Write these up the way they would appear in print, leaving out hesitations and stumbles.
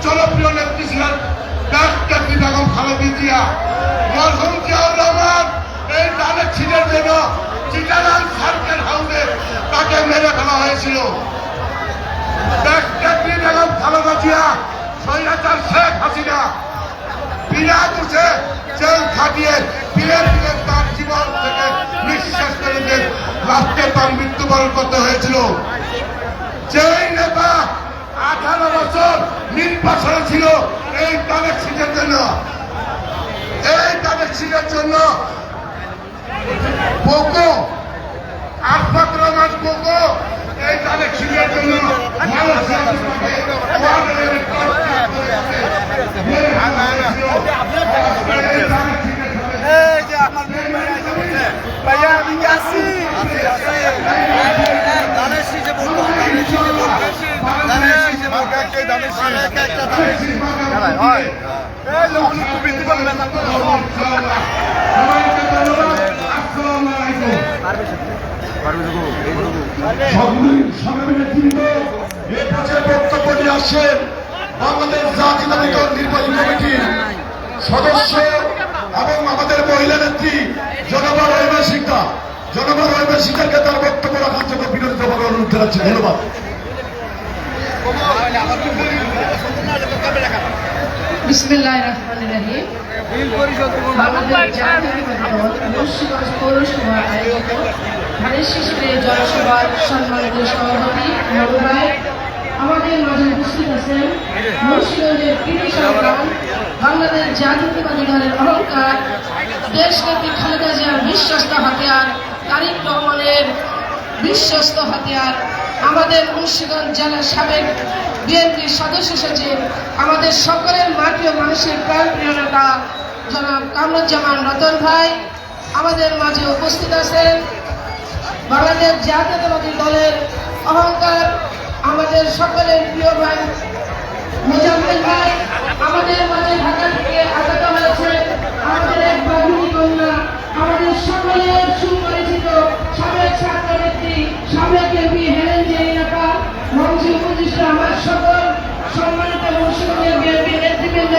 জনপ্রিয় নেত্রী ছিলেন ডাক্তারী বেগম খালেদা জিয়া। মরহুম জিয়াউর রহমান এই ধানের শীষের জন্য চিটাগাং সার্কেল হাউসে তাকে মেরে ফেলা হয়েছিল। ডাক্তারী বেগম খালেদা জিয়া স্বৈরাচার শেখ হাসিনা বিনা দোষে জেল খাটিয়ে ফিরে ফিরে তার জীবন থেকে নিঃশ্বাস করে দিয়ে রাষ্ট্রে তার মৃত্যুবরণ করতে হয়েছিল। যেই নেতা 18 বছর নির্বাচনে ছিল এই তাদের সিটের জন্য, এই তাদের সিটের জন্য পোকো আশফাক রহমান পোকো এই তাদের সিটের জন্য বক্তব্য আসেন বাংলাদেশ জাতীয়তাবাদী দল নির্বাহী কমিটির সদস্য এবং আমাদের মহিলা নেত্রী জনগণ রহিমা সিকদা। জনগণ রহিমা সিকদাকে তার বক্তব্য রাখার জন্য বিরোধী দলকে অনুরোধ জানাচ্ছি। ধন্যবাদ। বিসমিল্লাহির রহমানির রহিম। বাংলাদেশ জাতীয়তাবাদী দল মুন্সিগঞ্জ পৌরসভা আয়োজিত ধানের শীষে জনসভার সম্মানিত সভাপতি মরুভাই, আমাদের মাঝে উপস্থিত আছেন মুন্সিগঞ্জের কৃতি সন্তান, বাংলাদেশ জাতীয়তাবাদী দলের অহংকার, দেশনেত্রী খালেদা জিয়ার বিশ্বস্ত হাতিয়ার, তারেক রহমানের বিশ্বস্ত হাতিয়ার, আমাদের মুন্সিগঞ্জ জেলার সাবেক বিএনপির সদস্য সচিব, আমাদের সকলের মাটি ও মানুষের প্রাণপ্রিয় নেতা জনাব কামরুজ্জামান রতন ভাই, আমাদের মাঝে উপস্থিত আছেন বাংলাদেশ জাতীয়তাবাদী দলের অহংকার, আমাদের সকলের প্রিয় ভাই মোজাম্মেল ভাই, আমাদের মাঝে ঢাকা থেকে আগত হয়েছে আমাদের এক বাঘিনী কন্যা, আমাদের সকলের সুপরিচিত সাবেক ছাত্র নেত্রী, সাবেক এমপি হেলেন জেরিনাকা, মঞ্চে উপস্থিত আমার সকল সম্মানিত মুন্সিগঞ্জের বিএনপি নেতৃবৃন্দ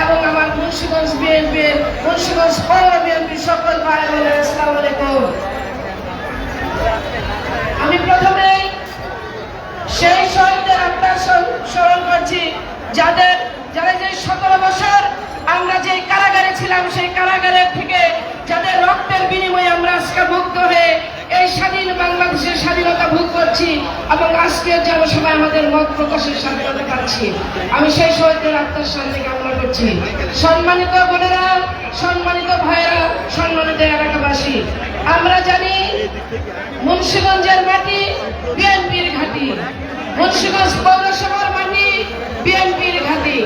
এবং আমার মুন্সিগঞ্জ বিএনপির মুন্সিগঞ্জ পৌর বিএনপির সকল ভাই বোনেরা, আসসালামু আলাইকুম। আমি প্রথমেই সেই শহীদদের আত্মার স্মরণ করছি যারা যে 17 বছর আমরা যে কারাগারে ছিলাম, সেই কারাগারের থেকে যাদের রক্তের বিনিময়ে আমরা আজকে মুক্ত হয়ে এই স্বাধীন বাংলাদেশের স্বাধীনতা ভোগ করছি এবং আজকের জনসভায় আমাদের মত প্রকাশের স্বাধীনতা পাচ্ছি। আমি সেই শহীদদের আত্মার শান্তি কামনা করছি। সম্মানিত বোনেরা, সম্মানিত ভাইয়েরা, সম্মানিত এলাকাবাসী, আমরা জানি মুন্সিগঞ্জের মাটি বিএনপির ঘাঁটি, মুন্সিগঞ্জ পৌরসভার মাটি বিএনপির ঘাঁটি,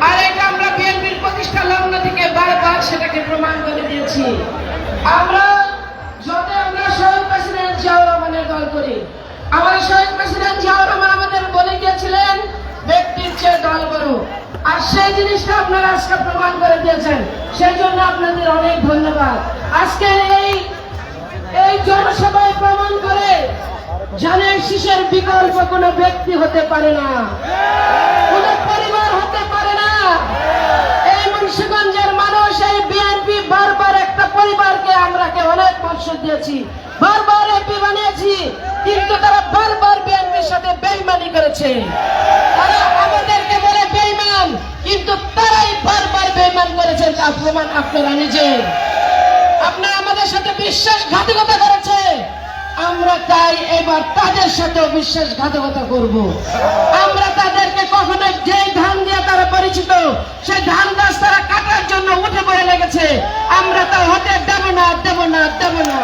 আর এটা আমরা বিএনপির প্রতিষ্ঠা লগ্ন থেকে বারবার সেটাকে প্রমাণ করে দিয়েছি। আমরা শহীদ প্রেসিডেন্ট জিয়াউর রহমানের দল করি, আমাদের শহীদ প্রেসিডেন্ট জিয়াউর রহমান আমাদের বলে গিয়েছিলেন ব্যক্তির চেয়ে দল করো, আর সেই জিনিসটা আপনারা আজকে প্রমাণ করে দিয়েছেন, সেই জন্য আপনাদের অনেক ধন্যবাদ। আজকে এই জনসভায় প্রমাণ করে ধানের শীষের বিকল্প কোনো ব্যক্তি হতে পারে না, কোন পরিবার হতে পারে না। এই মুন্সিগঞ্জের মানুষ, এই বিএনপি বারবার একটা পরিবারকে আমরাকে অনেক বছর দিয়েছি, বারবার এমপি বানিয়েছি, কিন্তু তারা বারবার বিএনপির সাথে বেইমানি করেছে। তারা আমাদেরকে বলে বেইমান, কিন্তু তারাই বারবার বেইমান করেছেন, তার প্রমাণ আপনারা নিজে। আপনারা আমাদের সাথে বিশ্বাসঘাতকতা করেছে, আমরা তাই এবার তাদের সাথেও বিশ্বাসঘাতকতা করব। আমরা তাদেরকে কখনো যে ধান দিয়ে তারা পরিচিত, সেই ধান গাছ তারা কাটার জন্য উঠে পড়ে লেগেছে, আমরা তা হতে দেব না, দেব না, দেব না।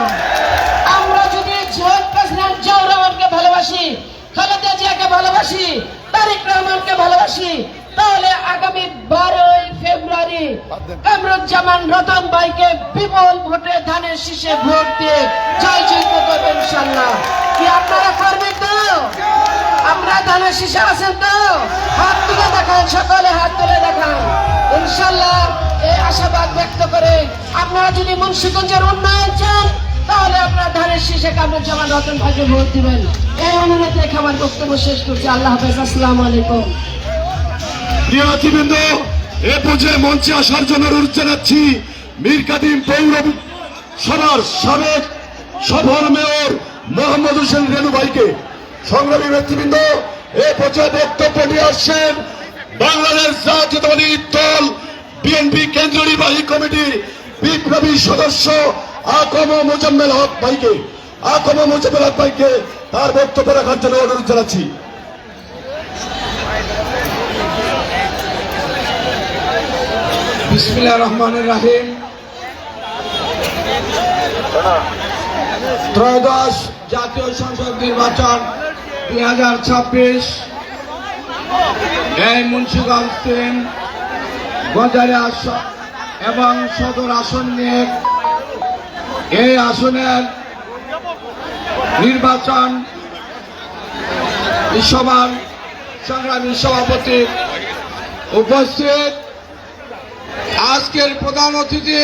আমরা যদি শহীদ প্রেসিডেন্ট জিয়াউর রহমানকে ভালোবাসি, খালেদা জিয়াকে ভালোবাসি, তারেক রহমানকে ভালোবাসি, তাহলে আগামী 12 ফেব্রুয়ারি কামরুজ্জামান রতন ভাইকে বিপুল ভোটে ধানের শীষে ভোট দিয়ে জয়যুক্ত করবেন ইনশাআল্লাহ। কি আপনারা করবেন তো? আপনারা ধানের শীষে আছেন তো? হাত তুলে দেখান, সকলে হাত তুলে দেখান। ইনশাআল্লাহ এই আশাবাদ ব্যক্ত করে আপনারা যদি মুন্সিগঞ্জের উন্নয়ন চান, তাহলে আপনারা ধানের শীষে কামরুজ্জামান রতন ভাইকে ভোট দিবেন। এই অনুরোধ রেখে আমার বক্তব্য শেষ করছি। আল্লাহ হাফেজ, আসসালামু আলাইকুম। প্রিয় নেতৃবৃন্দ, এ পর্যায়ে মঞ্চে আসার জন্য অনুরোধ জানাচ্ছি মীর কাদিম পৌর সভার সাবেক সফল মেয়র মোহাম্মদ হোসেন রেনু ভাইকে। সংগ্রামী নেতৃবৃন্দ, এ পর্যায়ে বক্তব্য নিয়ে আসছেন বাংলাদেশ জাতীয়তাবাদী দল বিএনপি কেন্দ্রীয় নির্বাহী কমিটির বিপ্লবী সদস্য আকম মোজাম্মেল হক ভাইকে। আকম মোজাম্মেল হক ভাইকে তার বক্তব্য রাখার জন্য অনুরোধ জানাচ্ছি। বিসমিল্লাহির রহমানির রহিম। ত্রয়োদশ জাতীয় সংসদ নির্বাচন 2026 এই মুন্সিগঞ্জ 3 গজারি আসন এবং সদর আসন নিয়ে এই আসনের নির্বাচন সভার সংগ্রামী সভাপতি উপস্থিত, আজকের প্রধান অতিথি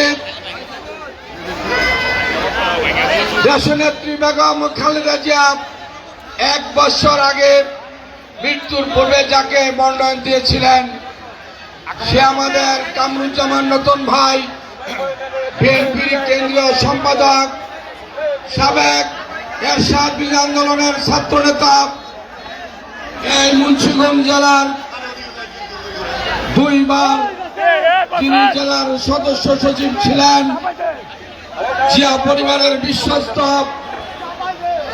দেশনেত্রী বেগম খালেদা জিয়া 1 বছর আগে মৃত্যুর পূর্বে যাকে মনোনয়ন দিয়েছিলেন সে আমাদের কামরুজ্জামান নতুন ভাই, বিএনপির কেন্দ্রীয় সম্পাদক, সাবেক এরশাদ বিরোধী আন্দোলনের ছাত্র নেতা, এই মুন্সিগঞ্জ জেলার 2 বার তিনি জেলার সদস্য সচিব ছিলেন, জিয়া পরিবারের বিশ্বস্ত,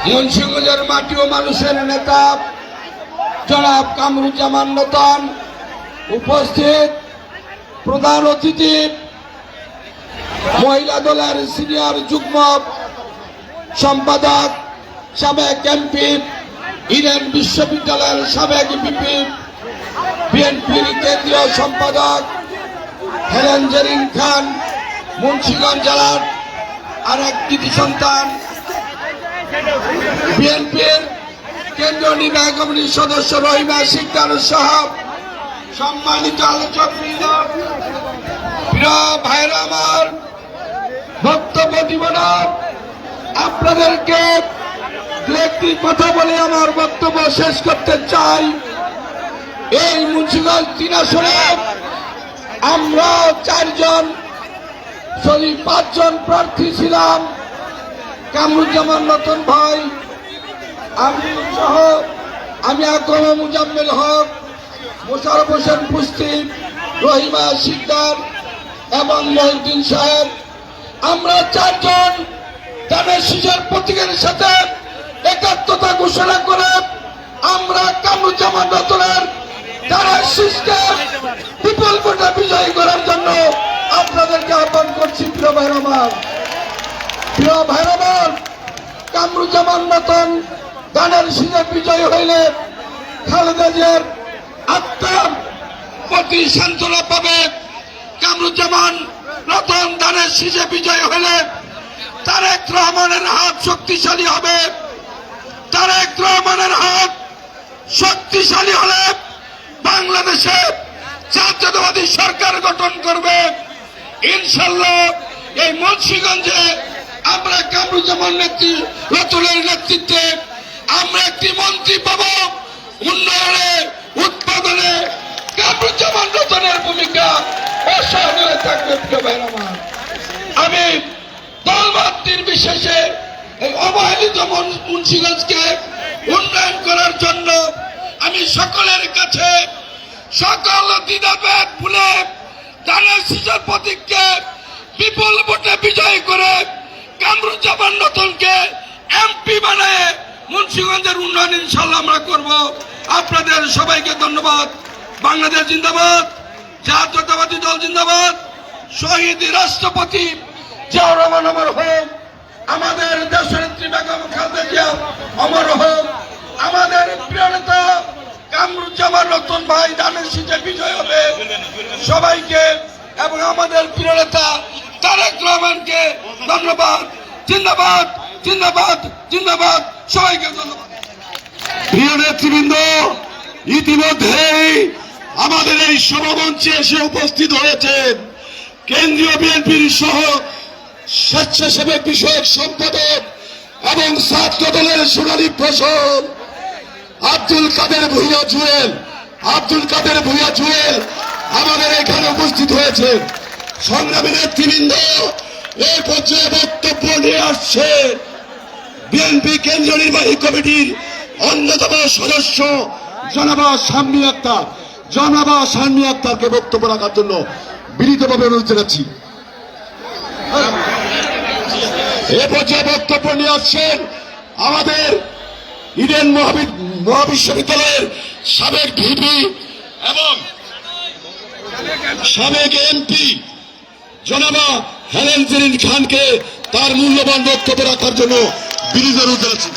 মুন্সিগঞ্জের মাটি ও মানুষের নেতা জনাব কামরুজ্জামান নতুন উপস্থিত, প্রধান অতিথি মহিলা দলের সিনিয়র যুগ্ম সম্পাদক, সাবেক এমপি, ইডেন বিশ্ববিদ্যালয়ের সাবেক ভিপি, বিএনপির কেন্দ্রীয় সম্পাদক হেলেন জেরিন খান, মুন্সিগঞ্জ জেলার আরেক কৃতি সন্তান, বিএনপির কেন্দ্রীয় নির্বাহী কমিটির সদস্য রহিমা শিকদার সহ সম্মানিত আলোচক বৃন্দ, প্রিয় ভাইরা আমার, বক্তব্য দিব না, আপনাদেরকে একটি কথা বলে আমার বক্তব্য শেষ করতে চাই। এই মুন্সিগঞ্জ 3 আসনে আমরা 4 জন 5 জন প্রার্থী ছিলাম। কামরুজ্জামান নতুন ভাই, আমি সহ, আমি আকম মোজাম্মেল হক, মোশাররফ হোসেন পুস্তি, রহিমা শিকদার এবং মহিউদ্দিন সাহেব, আমরা 4 জন ধানের শীষের প্রতীকের সাথে একাত্মতা ঘোষণা করে আমরা কামরুজ্জামান নতুনের ধানের শীষকে বিপুল ভোটে বিজয়ী করার জন্য আপনাদেরকে আহ্বান করছি। প্রিয় ভাইরা আমার, কামরুজ্জামান নতুন ধানের শীষে বিজয়ী হইলে খালেদা জিয়ার আত্মার প্রতি সান্ত্বনা পাবে। কামরুজ্জামান নতুন ধানের শীষে বিজয়ী হইলে তারেক রহমানের হাত শক্তিশালী হবে। তারেক রহমানের হাত শক্তিশালী হলে বাংলাদেশে জাতীয়তাবাদী সরকার গঠন করবে ইনশাল্লাহ। এই মুন্সিগঞ্জে আমরা কামরুজ্জামান নতুনের নেতৃত্বে আমরা একটি মন্ত্রী পাব। উন্নয়নে, উৎপাদনে কামরুজ্জামান নতুনের ভূমিকা অসহায় থাকবে। প্রিয় ভাইরা আমার, আমি দলমত নির্বিশেষে এই অবহেলিত মুন্সিগঞ্জকে উন্নয়ন করার জন্য আমি সকলের কাছে সকল দ্বিধাভেদ ভুলে ধানের শীষের প্রতীককে বিপুল ভোটে বিজয়ী করে কামরুজ্জামান নতুনকে এমপি বানায় মুন্সিগঞ্জের উন্নয়ন ইনশাল্লাহ আমরা করব। আপনাদের সবাইকে ধন্যবাদ। বাংলাদেশ জিন্দাবাদ, জাতীয়তাবাদী দল জিন্দাবাদ, শহীদ রাষ্ট্রপতি জিয়াউর রহমান অমর হোক, আমাদের দেশনেত্রী বেগম খালেদা জিয়া অমর হোক, আমাদের প্রিয় নেতা কামরুজ্জামান নতুন ভাই ধানের শীষে বিজয় হবে। সবাইকে এবং আমাদের প্রিয় নেতা তারেক রহমানকে ধন্যবাদ। জিন্দাবাদ, জিন্দাবাদ, জিন্দাবাদ, সবাইকে ধন্যবাদ। প্রিয় নেতৃবৃন্দ, ইতিমধ্যেই আমাদের এই সভামঞ্চে এসে উপস্থিত হয়েছেন কেন্দ্রীয় বিএনপির সহ স্বেচ্ছাসেবক বিষয়ক সম্পাদক এবং ছাত্র দলের সোনালী ফসল আব্দুল কাদের ভূঁইয়া জুয়েল, আব্দুল কাদের ভূঁইয়া জুয়েল আমাদের এখানে উপস্থিত হয়েছে। সংগ্রামী নেতৃবৃন্দ এই পর্যায়ে বক্তব্য নিয়ে আসছে বিএনপি কেন্দ্রীয় নির্বাহী কমিটির অন্যতম সদস্য জনাবা শাম্মী আক্তার। জনাবা শাম্মী আক্তারকে বক্তব্য রাখার জন্য বিনীতভাবে অনুরোধ জানাচ্ছি। এ পর্যায়ে বক্তব্য নিয়ে আসছেন আমাদের ইডেন মহাবিশ্ববিদ্যালয়ের সাবেক ভিপি এবং সাবেক এমপি জনাবা হেলেন জেরিন খানকে তার মূল্যবান বক্তব্য রাখার জন্য বিনীত অনুরোধ জানাচ্ছি।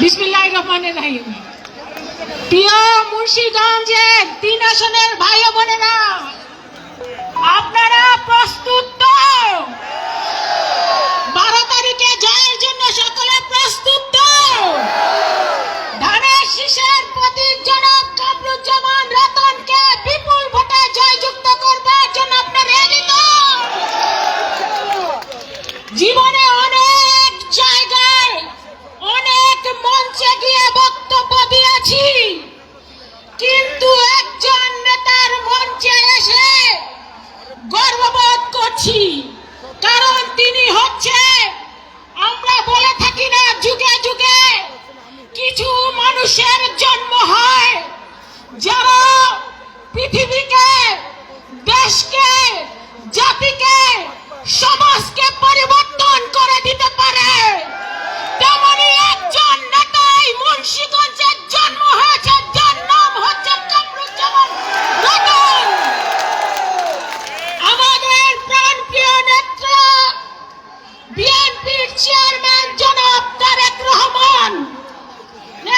বিসমিল্লাহির রহমানির রহিম। প্রিয় মুন্সিগঞ্জের 3 আসনের ভাই ও বোনেরা, আপনারা প্রস্তুত তো? 12 তারিখে জয়ের জন্য সকলে প্রস্তুত তো? ধানের শীষের প্রতীক জনক কামরুজ্জামান রতনকে বিপুল ভোটে জয়যুক্ত করবার জন্য আপনারা রেডি তো? জীবনে অনেক জায়গায় অনেক মঞ্চে গিয়ে বক্তব্য দিয়েছি, কিন্তু একজন নেতার মঞ্চে এসে গর্ববোধ করছি। কারণ তিনি হচ্ছে, আমরা বলে থাকি না, যুগে যুগে কিছু মানুষের জন্ম হয় যারা পৃথিবীকে, দেশকে, জাতিকে, সমাজকে পরিবর্তন করে দিতে পারে। তেমনি একজন নেতাই মুন্সিগঞ্জের জন্ম হয়েছে, যার নাম হচ্ছে কামরুজ্জামান রতন। আমাদের প্রাণপ্রিয় নেতা বিএনপির চেয়ারম্যান জনাব তারেক রহমান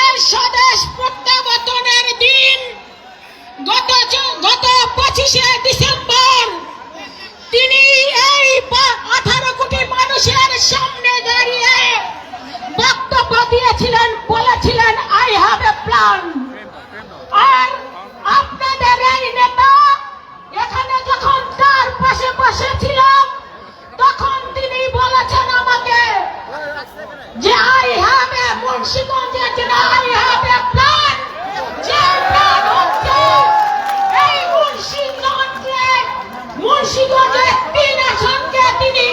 এর স্বদেশ প্রত্যাবর্তনের দিন গত 25শে ডিসেম্বর তিনি এই 18 কোটি মানুষের সামনে দাঁড়িয়ে বক্তব্য দিয়েছিলেন, বলেছিলেন আই হ্যাভ এ প্ল্যান। আর আপনাদের এই নেতা এখানে যখন তার পাশে বসে ছিলাম, তখন তিনি বলেছেন আমাকে যে আই হ্যাভ এ মুন্সিগঞ্জের জন্য আই হ্যাভ এ প্ল্যান। যে প্ল্যান হচ্ছে এই মুন্সিগঞ্জের 3 আসনকে তিনি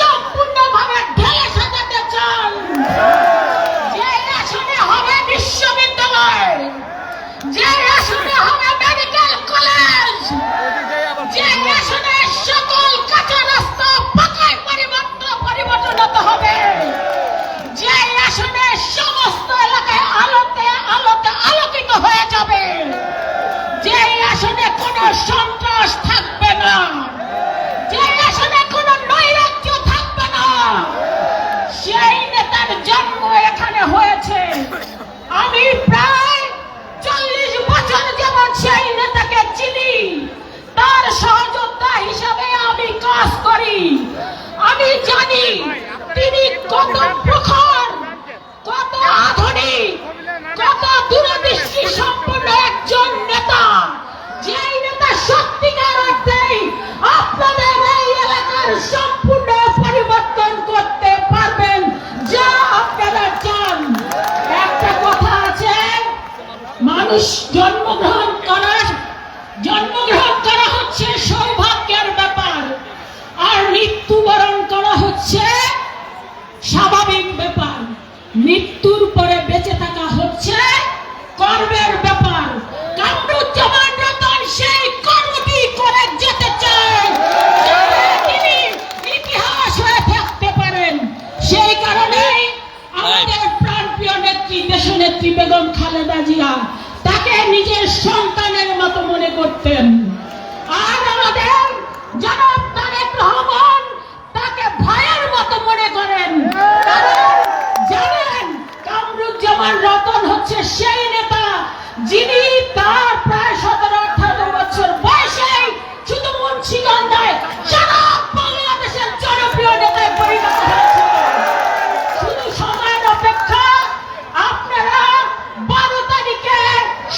সম্পূর্ণভাবে ঢেলে সাজাতে চান। যে আসনে হবে বিশ্ববিদ্যালয়, যে আসনে হবে মেডিকেল কলেজ, যে আসনে সকল কাঁচা রাস্তা পাকায় পরিবর্তন হবে, যে আসনে সমস্ত এলাকায় আলোকিত হয়ে যাবে, যে আসনে কোনো সন্ত্রাস থাকবে না, যে আসনে কোনো নৈরাজ্য থাকবে না, সেই নেতার জন্ম এখানে হয়েছে। আমি প্রায় 40 বছর যেমন সেই নেতাকে চিনি, তার সহযোদ্ধা হিসাবে আমি কাজ করি। আমি জানি তিনি কত প্রখর, কত আধুনিক, কত দূরদৃষ্টি সম্পন্ন একজন নেতা। যেই নেতা সত্যিকার অর্থেই আপনাদের এই এলাকার সম্পূর্ণ পরিবর্তন করতে পারবেন, যা আপনারা চান। একটা কথা আছে, মানুষ জন্মগ্রহণ করা হচ্ছে সৌভাগ্যের ব্যাপার, আর মৃত্যুবরণ করা হচ্ছে স্বাভাবিক ব্যাপার। মৃত্যুর পরে বেঁচে থাকা হচ্ছে কর্মের ব্যাপার। কামরুজ্জামান রতন সেই কর্মটি করে যেতে চায়, যাতে তিনি ইতিহাস হয়ে থাকতে পারেন। সেই কারণেই আমাদের প্রাণপ্রিয় নেত্রী, দেশনেত্রী বেগম খালেদা জিয়া তাকে নিজের সন্তানের মতো মনে করতেন। আর আমাদের জনাব তারেক রহমান তাকে ভাইয়ের মতো মনে করেন। কারণ জানেন, কামরুজ্জামান রতন হচ্ছে সেই নেতা যিনি তার প্রায় 17-18 বছর বয়সে শুধু মুন্সিগঞ্জ নয়, সারা বাংলাদেশের জনপ্রিয় নেতায় পরিণত হয়েছে। শুধু সময়ের অপেক্ষা। আপনারা 12 তারিখে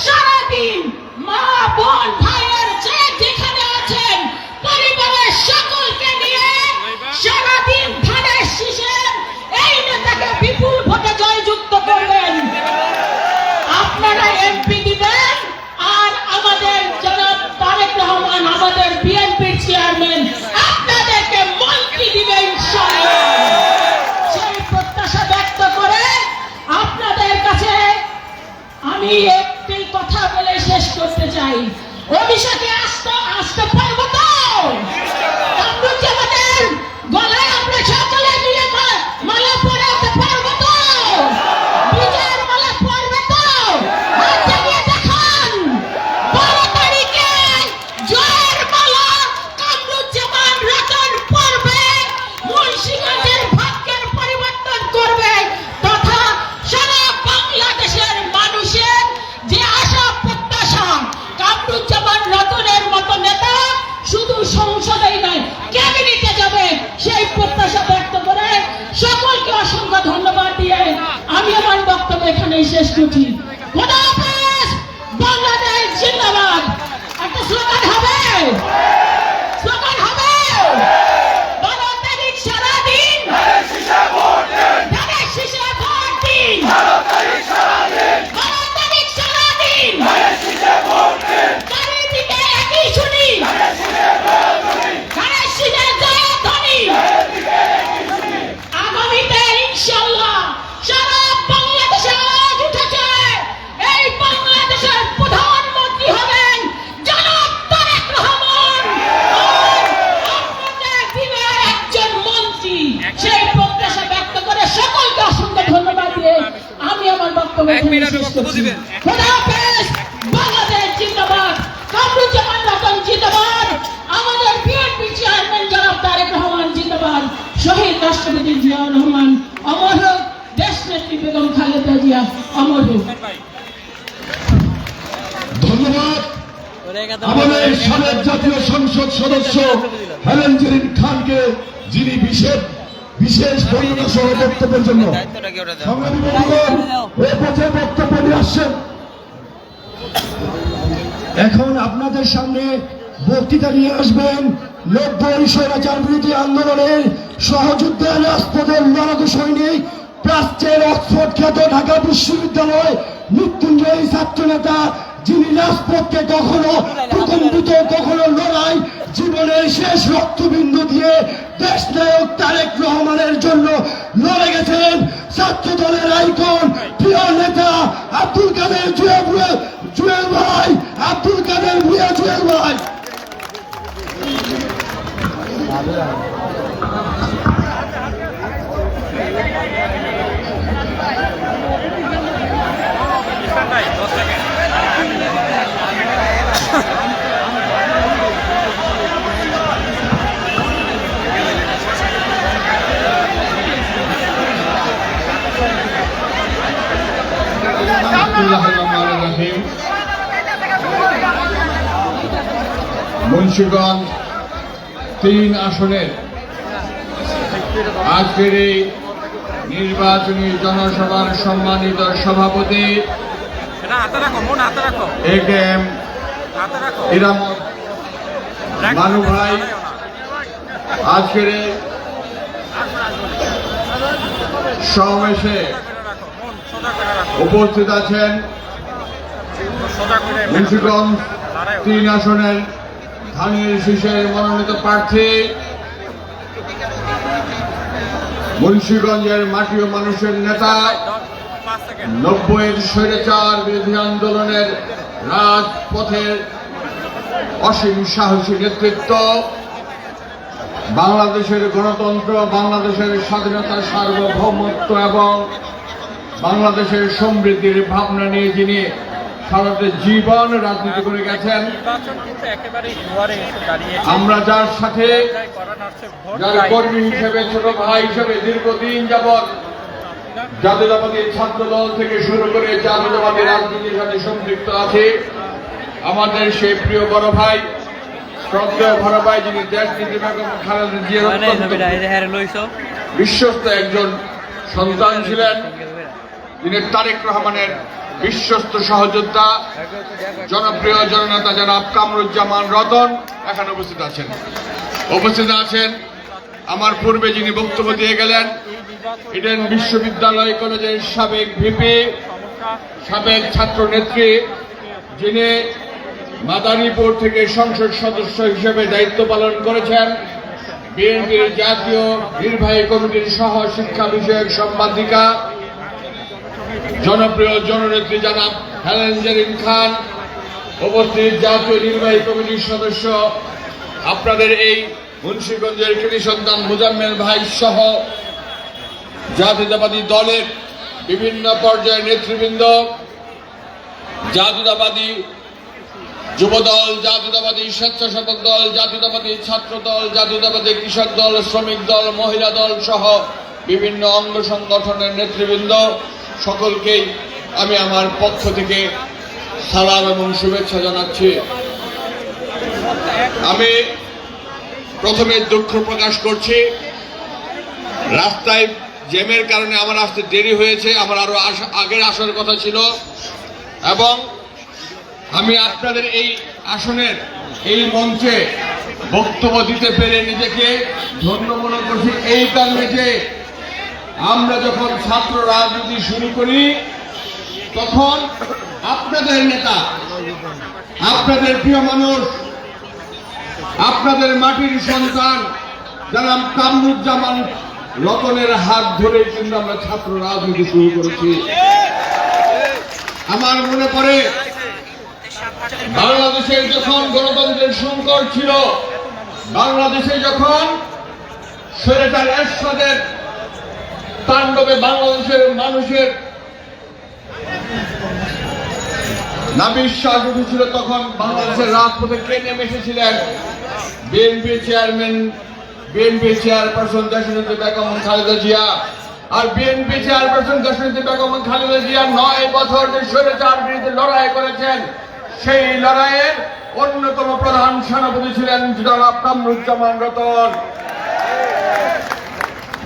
সারাদিন মা, বোন, ভাইয়ের যেখানে আছেন পরিবারের সকলকে নিয়ে সারাদিন ধানের শীষের এই নেতাকে বিপুল ভোটে জয়যুক্ত করবেন। আমি একটি কথা বলে শেষ করতে চাই। অভিষেকে আসতে পারবো তো? কামরুজ্জামানের গলায় আমরা সকলে মিলে মালা পরাতে পারবো তো? বিজয়ের মালা পরবে তো? হাত জাগিয়ে দেখান। 12 তারিখে জয়ের মালা কামরুজ্জামান রতন পরবে, মুন্সিগঞ্জের ভাগ্যের পরিবর্তন করবে, তথা সারা বাংলাদেশের মানুষের যে আশা প্রত্যাশা, কামরুজ্জামান রতনের মতো নেতা শুধু সংসদেই নয় ক্যাবিনেটে যাবে, সেই প্রত্যাশা ব্যক্ত করে সকলকে অসংখ্য ধন্যবাদ দিয়ে আমি আমার বক্তব্য এখানেই শেষ করছি। খোদা হাফেজ। বাংলাদেশ জিন্দাবাদ। একটা স্লোগান হবে, স্লোগান হবে। 12 তারিখ সারাদিন ধানের শীষে ভোট দিন। 12 তারিখ সারাদিন চারিদিকে একই শুনি, ধানের শীষে জয়ধ্বনি। আগামীতে ইনশাআল্লাহ সারা বাংলাদেশে আওয়াজ উঠেছে, এই বাংলাদেশের প্রধানমন্ত্রী হবেন জনাব তারেক রহমান, আর আপনাদের দিবে একজন মন্ত্রী। সেই প্রত্যাশা ব্যক্ত করে সকলকে অসংখ্য ধন্যবাদ দিয়ে আমি আমার বক্তব্য এখানে শেষ করছি। খোদা হাফেজ। বাংলাদেশ জিন্দাবাদ। কামরুজ্জামান রতন জিন্দাবাদ। আমাদের বিএনপি চেয়ারম্যান জনাব তারেক রহমান জিন্দাবাদ। শহীদ রাষ্ট্রপতি জিয়াউর রহমান অমর হোক। দেশনেত্রী বেগম খালেদা জিয়া অমর হোক। ধন্যবাদ আমাদের সাবেক জাতীয় সংসদ সদস্য হেলেন জেরিন খানকে, যিনি বিশেষ বর্ণনা সহ বক্তব্যের জন্য। সংগ্রামী বন্ধুগণ, এ পর্যায়ে বক্তব্য নিয়ে আসছেন। এখন আপনাদের সামনে বক্তৃতা নিয়ে আসবেন 90 স্বৈরাচার বিরোধী আন্দোলনের সহযুদ্ধে রাজপথের লড়াকু সৈনিক, প্রাচ্যের অক্সফোর্ড খ্যাত ঢাকা বিশ্ববিদ্যালয় মৃত্যুঞ্জয়ী ছাত্র নেতা, যিনি রাজপথকে কখনো প্রকম্পিত, কখনো লড়াই, জীবনের শেষ রক্তবিন্দু দিয়ে দেশ নায়ক তারেক রহমানের জন্য লড়ে গেছেন। ছাত্র দলের আইকন, প্রিয় নেতা আব্দুল কাদের জুয়েল ভাই, আব্দুল কাদের ভুঁইয়া জুয়েল ভাই। মুন্সিগঞ্জ 3 আসনের আজকের এই নির্বাচনী জনসভার সম্মানিত সভাপতি একেএম ইরামত মানু ভাই, আজকের এই সমাবেশে উপস্থিত আছেন মুন্সিগঞ্জ 3 আসনের ধানের শীষের মনোনীত প্রার্থী, মুন্সিগঞ্জের মাটি ও মানুষের নেতা, 90-এর স্বৈরাচার বিরোধী আন্দোলনের রাজপথের অসীম সাহসী নেতৃত্ব, বাংলাদেশের গণতন্ত্র, বাংলাদেশের স্বাধীনতা, সার্বভৌমত্ব এবং বাংলাদেশের সমৃদ্ধির ভাবনা নিয়ে যিনি সারাটা জীবন রাজনীতি করে গেছেন। আমরা যার সাথে, যার কর্মী হিসেবে, ছোট ভাই হিসেবে দীর্ঘদিন যাবৎ জাতীয়তাবাদী ছাত্র দল থেকে শুরু করে জাতীয়তাবাদী রাজনীতির সাথে সম্পৃক্ত আছে, আমাদের সেই প্রিয় বড় ভাই, শ্রদ্ধেয় বড় ভাই, যিনি দেশনীতি বেগম খালেদা জিয়ার বিশ্বস্ত একজন সন্তান ছিলেন, যিনি তারেক রহমানের বিশ্বস্ত সহযোদ্ধা, জনপ্রিয় জননেতা জনাব কামরুজ্জামান রতন এখানে উপস্থিত আছেন। আমার পূর্বে যিনি বক্তব্য দিয়ে গেলেন, ইডেন বিশ্ববিদ্যালয় কলেজের সাবেক ভিপি, সাবেক ছাত্র নেত্রী, যিনি মাদারীপুর থেকে সংসদ সদস্য হিসেবে দায়িত্ব পালন করেছেন, বিএনপির জাতীয় নির্বাহী কমিটির সহ শিক্ষা বিষয়ক সম্পাদিকা, জনপ্রিয় জননেত্রী জনাব হেলেন জেরিন খান, উপস্থিত জাতীয় নির্বাহী কমিটির সদস্য, আপনাদের এই মুন্সিগঞ্জের কৃতি সন্তান মুজাম্মেল ভাই সহ জাতীয়তাবাদী দলের বিভিন্ন পর্যায়ের নেতৃবৃন্দ, জাতীয়তাবাদী যুবদল, জাতীয়তাবাদী স্বেচ্ছাসেবক দল, জাতীয়তাবাদী ছাত্র দল, জাতীয়তাবাদী কৃষক দল, শ্রমিক দল, মহিলা দল সহ বিভিন্ন অঙ্গ সংগঠনের নেতৃবৃন্দ, সকলকেই আমি আমার পক্ষ থেকে সালাম এবং শুভেচ্ছা জানাচ্ছি। আমি প্রথমে দুঃখ প্রকাশ করছি, রাস্তায় জ্যামের কারণে আমার আসতে দেরি হয়েছে, আমার আরো আগের আসার কথা ছিল, এবং আমি আপনাদের এই আসনের এই মঞ্চে বক্তব্য দিতে পেরে নিজেকে ধন্য মনে করছি এই কারণে যে আমরা যখন ছাত্র রাজনীতি শুরু করি তখন আপনাদের নেতা, আপনাদের প্রিয় মানুষ, আপনাদের মাটির সন্তান জনাব কামরুজ্জামান রতনের হাত ধরে কিন্তু আমরা ছাত্র রাজনীতি শুরু করেছি। আমার মনে পড়ে বাংলাদেশের যখন গণতন্ত্রের সংকট ছিল, বাংলাদেশে যখন স্বৈরাচার এরশাদের তাণ্ডবে বাংলাদেশের মানুষের নাবিশ্বাস উঠেছিল, তখন বাংলাদেশের রাজপথে কে নেমে এসেছিলেন? বিএনপি চেয়ারপারসন দেশনেত্রী বেগম খালেদা জিয়া। আর বিএনপি চেয়ারপারসন দেশনেত্রী বেগম খালেদা জিয়া 9 বছর যে স্বৈরাচার বিরুদ্ধে লড়াই করেছেন, সেই লড়াইয়ের অন্যতম প্রধান সেনাপতি ছিলেন জনাব কামরুজ্জামান রতন।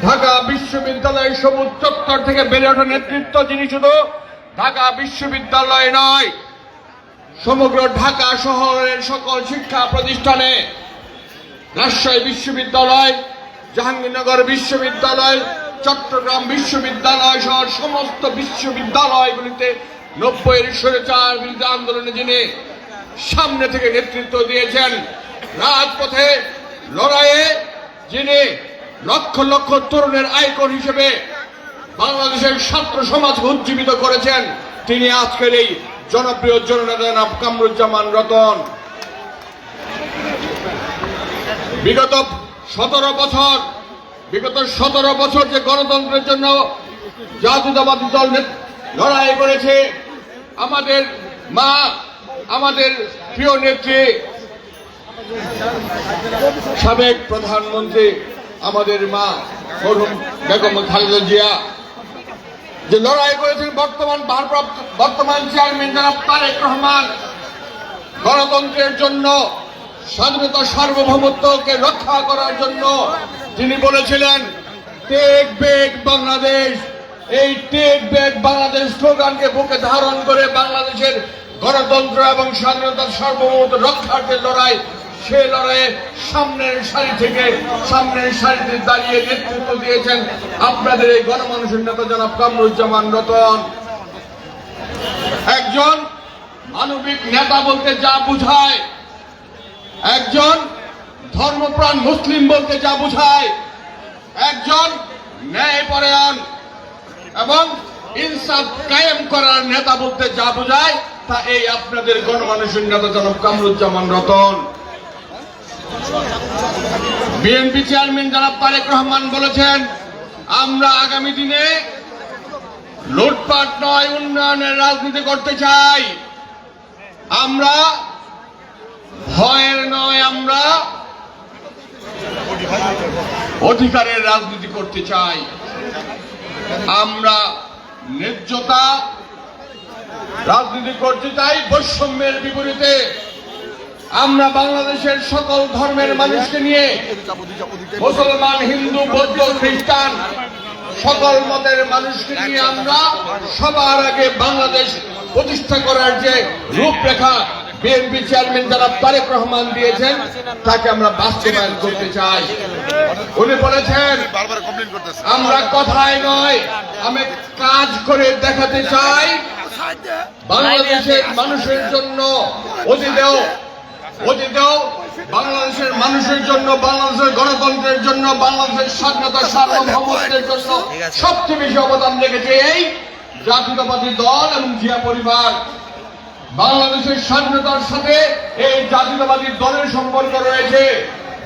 ঢাকা বিশ্ববিদ্যালয়ের সবুজ চত্বর থেকে বেড়ে ওঠা নেতৃত্ব, যিনি শুধু ঢাকা বিশ্ববিদ্যালয় নয়, সমগ্র ঢাকা শহরের সকল শিক্ষা প্রতিষ্ঠানে, রাজশাহী বিশ্ববিদ্যালয়, জাহাঙ্গীরনগর বিশ্ববিদ্যালয়, চট্টগ্রাম বিশ্ববিদ্যালয় সহ সমস্ত বিশ্ববিদ্যালয়গুলিতে 90-এর স্বৈরাচার বিরোধী আন্দোলনে যিনি সামনে থেকে নেতৃত্ব দিয়েছেন, রাজপথে লড়াইয়ে যিনি লক্ষ লক্ষ তরুণের আইকন হিসেবে বাংলাদেশের ছাত্র সমাজকে উজ্জীবিত করেছেন, তিনি আজকের এই জনপ্রিয় জননেতা জনাব কামরুজ্জামান রতন। বিগত 17 বছর যে গণতন্ত্রের জন্য জাতীয়তাবাদী দল লড়াই করেছে, আমাদের মা, আমাদের প্রিয় নেত্রী, সাবেক প্রধানমন্ত্রী আমাদের মা মরহুম বেগম খালেদা জিয়া যে লড়াই করেছেন, বর্তমান চেয়ারম্যান জনাব তারেক রহমান গণতন্ত্রের জন্য, স্বাধীনতা সার্বভৌমত্বকে রক্ষা করার জন্য তিনি বলেছিলেন টেক ব্যাক বাংলাদেশ। এই টেক ব্যাক বাংলাদেশ স্লোগানকে বুকে ধারণ করে বাংলাদেশের গণতন্ত্র এবং স্বাধীনতার সার্বভৌমত্ব রক্ষার যে লড়াই, সে লড়াইয়ে সামনের সারিতে দাঁড়িয়ে নেতৃত্ব দিয়েছেন আপনাদের এই গণমানুষের নেতা জনাব কামরুজ্জামান রতন। একজন মানবিক নেতা বলতে যা বুঝায়, একজন ধর্মপ্রাণ মুসলিম বলতে যা বুঝায়, একজন ন্যায়পরায়ণ এবং ইনসাফ কায়েম করার নেতা বলতে যা বোঝায়, তা এই আপনাদের গণমানুষের নেতা জনাব কামরুজ্জামান রতন। বিএনপি চেয়ারম্যান জনাব তারেক রহমান বলেছেন, আমরা আগামী দিনে লুটপাট নয়, উন্নয়নের রাজনীতি করতে চাই। আমরা ভয়ের নয়, আমরা অধিকারের রাজনীতি করতে চাই। আমরা ন্যায্যতা রাজনীতি করতে চাই, বৈষম্যের বিপরীতে। আমরা বাংলাদেশের সকল ধর্মের মানুষকে নিয়ে, মুসলমান, হিন্দু, বৌদ্ধ, খ্রিস্টান, সকল মতের মানুষকে নিয়ে আমরা সবার আগে বাংলাদেশ প্রতিষ্ঠা করার যে রূপরেখা বিএনপি চেয়ারম্যান জনাব তারেক রহমান দিয়েছেন, তাকে আমরা বাস্তবায়ন করতে চাই। উনি বলেছেন, আমরা কথায় নয়, আমি কাজ করে দেখাতে চাই বাংলাদেশের মানুষের জন্য, অতীতেও বাংলাদেশের মানুষের জন্য, বাংলাদেশের গণতন্ত্রের জন্য, বাংলাদেশের স্বাধীনতা সার্বভৌমত্বের জন্য সবচেয়ে বেশি অবদান রেখেছে এই জাতীয়তাবাদী দল এবং জিয়া পরিবার। বাংলাদেশের স্বাধীনতার সাথে এই জাতীয়তাবাদী দলের সম্পর্ক রয়েছে।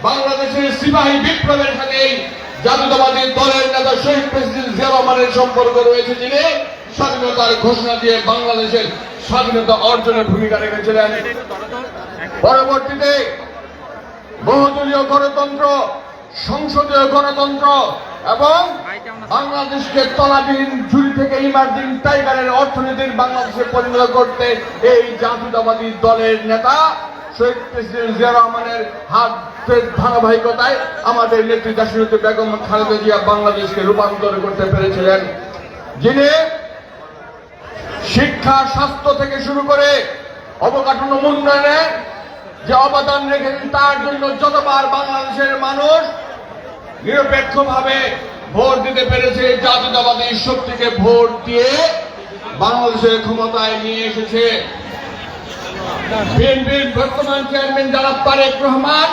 বাংলাদেশের সিপাহী বিপ্লবের সাথে এই জাতীয়তাবাদী দলের নেতা শহীদ প্রেসিডেন্ট জিয়া রহমানের সম্পর্ক রয়েছে, যিনি স্বাধীনতার ঘোষণা দিয়ে বাংলাদেশের স্বাধীনতা অর্জনের ভূমিকা রেখেছিলেন। পরবর্তীতে বহুদলীয় গণতন্ত্র, সংসদীয় গণতন্ত্র এবং বাংলাদেশকে তলাবিহীন ঝুড়ি থেকে ইমার্জিং টাইগারের অর্থনীতির বাংলাদেশে পরিণত করতে এই জাতীয়তাবাদী দলের নেতা শহীদ প্রেসিডেন্ট জিয়া রহমানের হাতের ধারাবাহিকতায় আমাদের নেত্রী দেশনেত্রী বেগম খালেদা জিয়া বাংলাদেশকে রূপান্তর করতে পেরেছিলেন, যিনি শিক্ষা, স্বাস্থ্য থেকে শুরু করে অবকাঠামো উন্নয়নে যে অবদান রেখেছেন, তার জন্য যতবার বাংলাদেশের মানুষ নিরপেক্ষভাবে ভোট দিতে পেরেছে, জাতীয়তাবাদী শক্তিকে ভোট দিয়ে বাংলাদেশের ক্ষমতায় নিয়ে এসেছে। বিএনপির বর্তমান চেয়ারম্যান জনাব তারেক রহমান,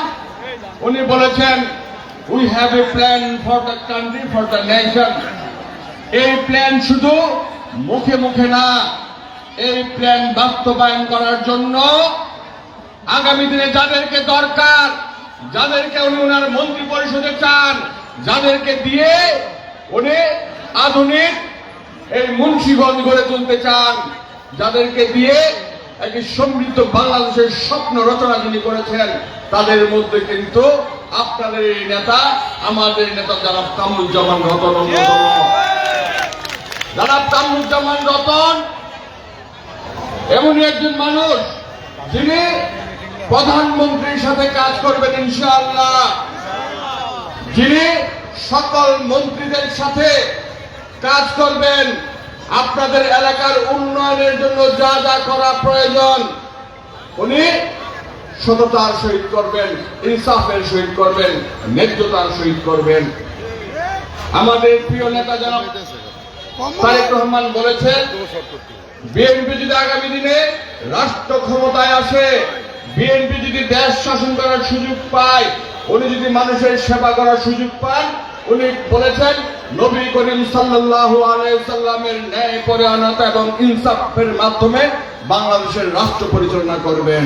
উনি বলেছেন, we have a plan for the country, for the nation. এই প্ল্যান শুধু মুখে মুখে না, এই প্ল্যান বাস্তবায়ন করার জন্য আগামী দিনে যাদেরকে দরকার, যাদেরকে উনি ওনার মন্ত্রী পরিষদে চান, যাদেরকে দিয়ে উনি আধুনিক এই মুন্সিগঞ্জ গড়ে তুলতে চান, যাদেরকে দিয়ে একটি সমৃদ্ধ বাংলাদেশের স্বপ্ন রচনা যিনি করেছেন, তাদের মধ্যে কিন্তু আপনাদের এই নেতা, আমাদের নেতা জনাব কামরুজ্জামান রতন অন্যতম। জনাব কামরুজ্জামান রতন এমনই একজন মানুষ যিনি প্রধানমন্ত্রীর সাথে কাজ করবেন ইনশাআল্লাহ, যিনি সকল মন্ত্রীদের সাথে কাজ করবেন, আপনাদের এলাকার উন্নয়নের জন্য যা যা করা প্রয়োজন উনি সততার সহিত করবেন, ইনসাফের সহিত করবেন, ন্যায্যতার সহিত করবেন। আমাদের প্রিয় নেতা জনাব তারেক রহমান বলেছেন, বিএনপি যদি আগামী দিনে রাষ্ট্র ক্ষমতায় আসে, বিএনপি যদি দেশ শাসন করার সুযোগ পায়, উনি যদি মানুষের সেবা করার সুযোগ পান, উনি বলেছেন নবী করিম সাল্লাল্লাহু আলাইহি সাল্লামের ন্যায় পরায়ণতা এবং ইনসাফের মাধ্যমে বাংলাদেশের রাষ্ট্র পরিচালনা করবেন।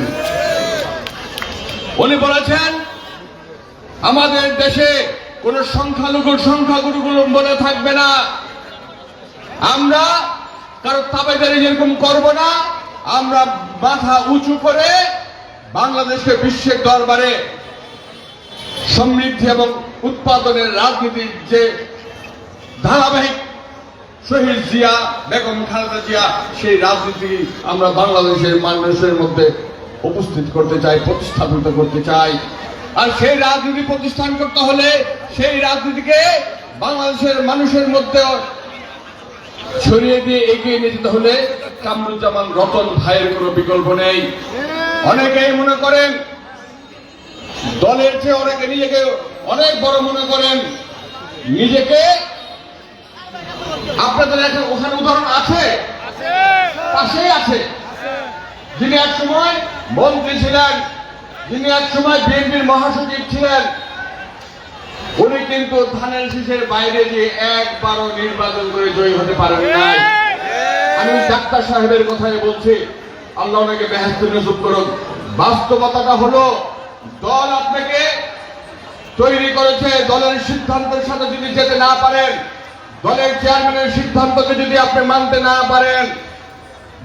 উনি বলেছেন আমাদের দেশে কোন সংখ্যাগুরুগুলো বলে থাকবে না, আমরা কারো তাবেদারি যেরকম করব না, আমরা মাথা উঁচু করে বাংলাদেশকে বিশ্বের দরবারে সমৃদ্ধি এবং উৎপাদনের রাজনীতির যে ধারাবাহিক শহীদ জিয়া, বেগম খালেদা জিয়া, সেই রাজনীতি আমরা বাংলাদেশের মানুষের মধ্যে উপস্থিত করতে চাই, প্রতিস্থাপিত করতে চাই। আর সেই রাজনীতি প্রতিষ্ঠান করতে হলে, সেই রাজনীতিকে বাংলাদেশের মানুষের মধ্যে ছড়িয়ে দিয়ে এগিয়ে নিয়ে যেতে হলে কামরুজ্জামান রতন ভাইয়ের কোনো বিকল্প নেই। অনেকেই মনে করেন দলের চেয়ে অনেকে নিজেকে অনেক বড় মনে করেন, নিজেকে আপনাদের ওখানে উদাহরণ আছে, পাশেই আছে, যিনি এক সময় মন্ত্রী ছিলেন, যিনি এক সময় বিএনপির মহাসচিব ছিলেন, উনি কিন্তু ধানের শীষের বাইরে যে একবারও নির্বাচন করে জয়ী হতে পারেন নাই। আমি ডাক্তার সাহেবের কথাই বলছি, আল্লাহ ওনাকে বেহেশত নসিব করুন। বাস্তবতাটা হলো দল আপনাকে তৈরি করেছে, দলের সিদ্ধান্তের সাথে যদি যেতে না পারেন, দলের চেয়ারম্যানের সিদ্ধান্তকে যদি আপনি মানতে না পারেন,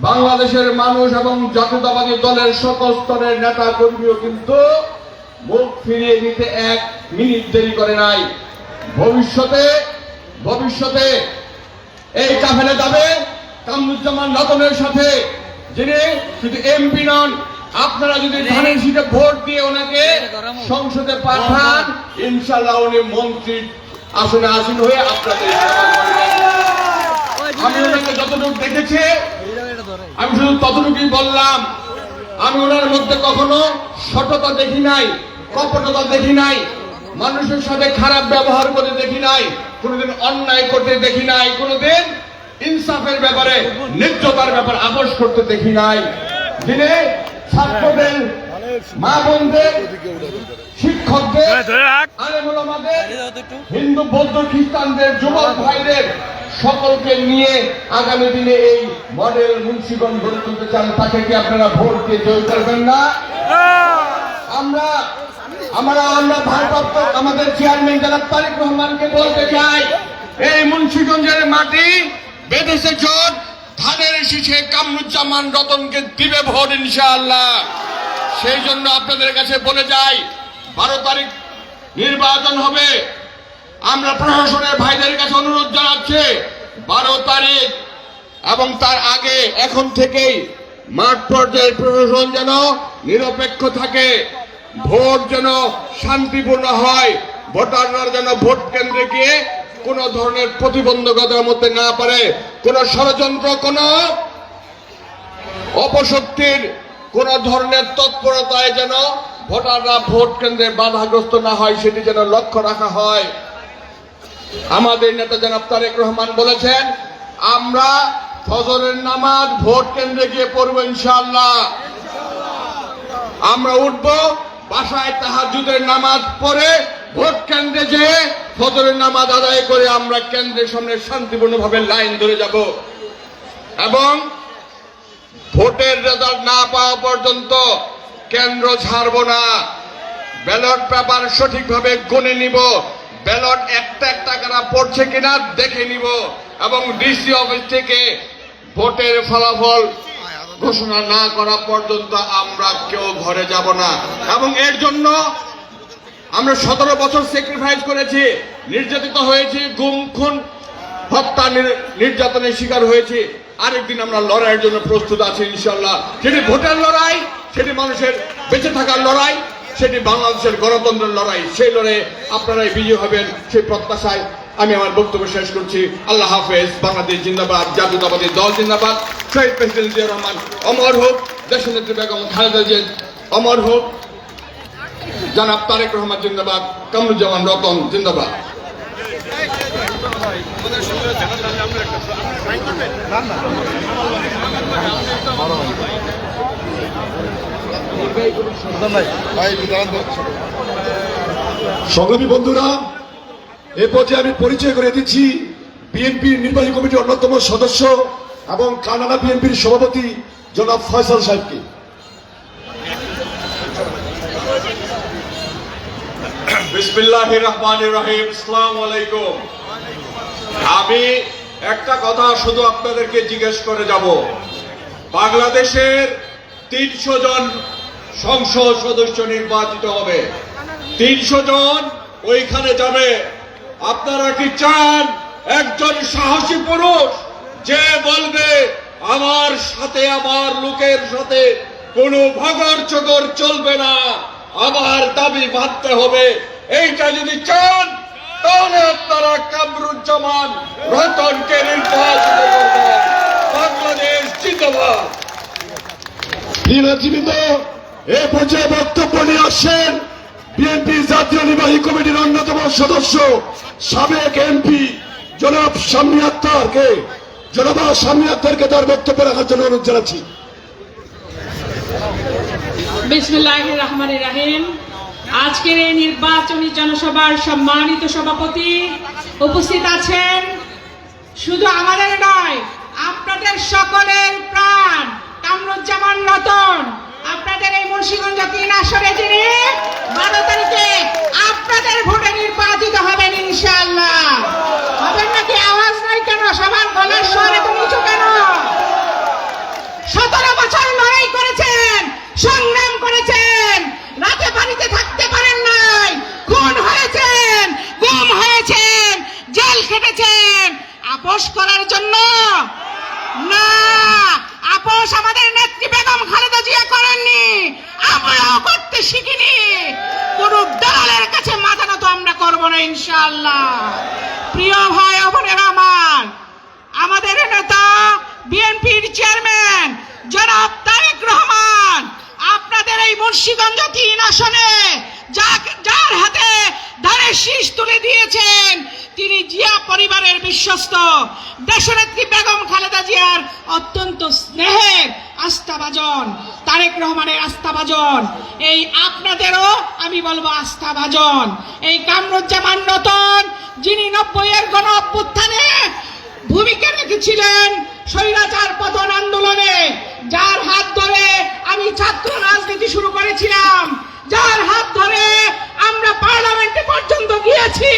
বাংলাদেশের মানুষ এবং জাতীয়তাবাদী দলের সকল স্তরের নেতা কর্মীও কিন্তু মুখ ফিরিয়ে নিতে এক মিনিট দেরি করে নাই। ভবিষ্যতে এই কাফেলা যাবে কামরুজ্জামান রতনের সাথে, যিনি শুধু এমপি নন, আপনারা যদি ধানের শীষে ভোট দিয়ে ওনাকে সংসদে পাঠান, ইনশাআল্লাহ উনি মন্ত্রী আসনে আসীন হয়ে আপনাদের সেবা করবেন। আমি ওনাকে যতটুকু দেখেছি আমি শুধু ততটুকুই বললাম। আমি ওনার মধ্যে কখনো সততা দেখি নাই, কপটতা দেখি নাই, মানুষের সাথে খারাপ ব্যবহার করে দেখি নাই, কোনোদিন অন্যায় করতে দেখি নাই, কোনোদিন ইনসাফের ব্যাপারে, ন্যায্যতার ব্যাপারে আপোষ করতে দেখি নাই। যিনি ছাত্রদের মা বোনদের, শিক্ষকদের, আলেম ওলামাদের, হিন্দু বৌদ্ধ খ্রিস্টানদের, যুবক ভাইদের সকলকে নিয়ে আগামী দিনে এই মডেল মুন্সিগঞ্জ গড়ে তুলতে চান, তাকে কি আপনারা ভোট দিয়ে জয় করবেন না? আমরা ভারপ্রাপ্ত আমাদের চেয়ারম্যান জনাব তারেক রহমানকে বলতে চাই, এই মুন্সিগঞ্জের মাটি বেঁধেছে জোট, ধানের শীষে কামরুজ্জামান রতনকে দিবে ভোট ইনশাআল্লাহ। সেই জন্য আপনাদের কাছে বলে যাই, 12 তারিখ নির্বাচন হবে। আমরা প্রশাসনের ভাইদের কাছে অনুরোধ জানাচ্ছি, 12 তারিখ এবং তার আগে এখন থেকেই মাঠ পর্যায়ের প্রশাসন যেন নিরপেক্ষ থাকে, ভোট যেন শান্তিপূর্ণ হয়, ভোটাররা যেন ভোট কেন্দ্রে গিয়ে কোন ধরনের প্রতিবন্ধকতার মধ্যে না পারে, কোন ষড়যন্ত্র, কোন অপশক্তির কোন ধরনের তৎপরতায় যেন ভোটাররা ভোট কেন্দ্রে বাধাগ্রস্ত না হয়, সেটি যেন লক্ষ্য রাখা হয়। আমাদের নেতা জনাব তারেক রহমান বলেছেন, আমরা ফজরের নামাজ ভোট কেন্দ্রে গিয়ে পড়ব ইনশাআল্লাহ। আমরা উঠব, বাসায় তাহাজ্জুদের নামাজ পড়ে ভোট কেন্দ্রে যেয়ে ফজরের নামাজ আদায় করে আমরা কেন্দ্রের সামনে শান্তিপূর্ণভাবে লাইন ধরে যাব এবং ভোটের রেজাল্ট না পাওয়া পর্যন্ত কেন্দ্র ছাড়ব না। ব্যালট পেপার সঠিকভাবে গুনে নিব, ব্যালট একটা একটা করে পড়ছে কিনা দেখে নিব এবং ডিসি অফিস থেকে ভোটের ফলাফল ঘোষণা না করা পর্যন্ত আমরা কেউ ঘরে যাব না। এবং এর জন্য আমরা 17 বছর স্যাক্রিফাইস করেছি, নির্যাতিত হয়েছি, গুম খুন হত্যা নির্যাতনের শিকার হয়েছি। আরেকদিন আমরা লড়াইয়ের জন্য প্রস্তুত আছি ইনশাআল্লাহ। সেটি ভোটের লড়াই, সেটি মানুষের বেঁচে থাকার লড়াই, সেটি বাংলাদেশের গণতন্ত্রের লড়াই। সেই লড়াইয়ে আপনারাই বিজয়ী হবেন, সেই প্রত্যাশায় আমি আমার বক্তব্য শেষ করছি। আল্লাহ হাফেজ। বাংলাদেশ জিন্দাবাদ, জাতীয়তাবাদী দল জিন্দাবাদ। শহীদ প্রেসিডেন্ট জিয়া রহমান অমর হোক, দেশনেত্রী বেগম খালেদা জিয়া অমর হোক, জনাব তারেক রহমান জিন্দাবাদ, কামরুজ্জামান রতন জিন্দাবাদ। সংগ্রামী বন্ধুরা, এ পর্যায়ে আমি পরিচয় করে দিচ্ছি বিএনপির নির্বাহী কমিটির অন্যতম সদস্য এবং কানাডা বিএনপির সভাপতি জনাব ফয়সাল সাহেবকে। বিসমিল্লাহির রহমানির রহিম। আসসালামু আলাইকুম। আমি একটা কথা শুধু আপনাদেরকে জিজ্ঞেস করে যাব, বাংলাদেশের 300 জন সংসদ সদস্য নির্বাচিত হবে, 300 জন ওইখানে যাবে। আপনারা কি চান একজন সাহসী পুরুষ যে বলবে আমার সাথে, আমার লোকের সাথে কোনো ভাগর চগর চলবে না, আমার দাবি মানতে হবে? এইটা যদি চান তাহলে আপনারা কামরুজ্জামান রতনকে নির্বাচিত করবেন। বাংলাদেশ জিন্দাবাদ। জীবিত এ পর্যায়ে বক্তব্য নিয়ে আসছেন বিএনপি জাতীয় নির্বাহী কমিটির অন্যতম সদস্য সাবেক এমপি জনাব শামী আক্তারকে। জনাব শামী আক্তারকে তার বক্তব্য রাখার জন্য অনুরোধ জানাচ্ছি। বিসমিল্লাহির রহমানির রহিম। আজকের এই নির্বাচনী জনসভার সম্মানিত সভাপতি উপস্থিত আছেন, শুধু আমাদের নয়, আপনাদের সকলের প্রাণ কামরুজ্জামান রতন, আপনাদের এই মুন্সিগঞ্জ 3 আসনে যিনি 12 তারিখে আপনাদের ভোটে নির্বাচিত হবেন ইনশাআল্লাহ। হবেন নাকি? আওয়াজ নাই কেন? সবার গলার স্বর এত নিচু কেন? 17 বছর লড়াই করেছেন, সংগ্রাম করেছেন, রাতে বাড়িতে থাকতে পারেন নাই, খুন হয়েছেন, গুম হয়েছেন, জেল খেটেছেন। আপোষ করার জন্য না, আপোষ আমাদের নেত্রী বেগম খালেদা জিয়া করেননি, আমরাও করতে শিখিনি। কোন দালালের কাছে মাথা নত আমরা করব না ইনশাআল্লাহ। প্রিয় ভাই ও বোনেরা আমার, আমাদের নেতা বিএনপির চেয়ারম্যান জনাব তারেক রহমান আপনাদের এই মুন্সিগঞ্জ 3 আসনে যার হাতে ধানের শীষ তুলে দিয়েছেন, তিনি জিয়া পরিবারের বিশ্বস্ত, দেশনেত্রী বেগম খালেদা জিয়ার অত্যন্ত স্নেহের আস্থাভাজন, তারেক রহমানের আস্থাভাজন, এই আপনাদেরও আমি বলবো আস্থাভাজন। এই কামরুজ্জামান রতন যিনি 90-এর গণ অভ্যুত্থানে ভূমিকা রেখেছিলেন স্বৈরাচার পতন আন্দোলনে, যার হাত ধরে আমি ছাত্র রাজনীতি শুরু করেছিলাম, যার হাত ধরে আমরা পার্লামেন্টে পর্যন্ত গিয়েছি,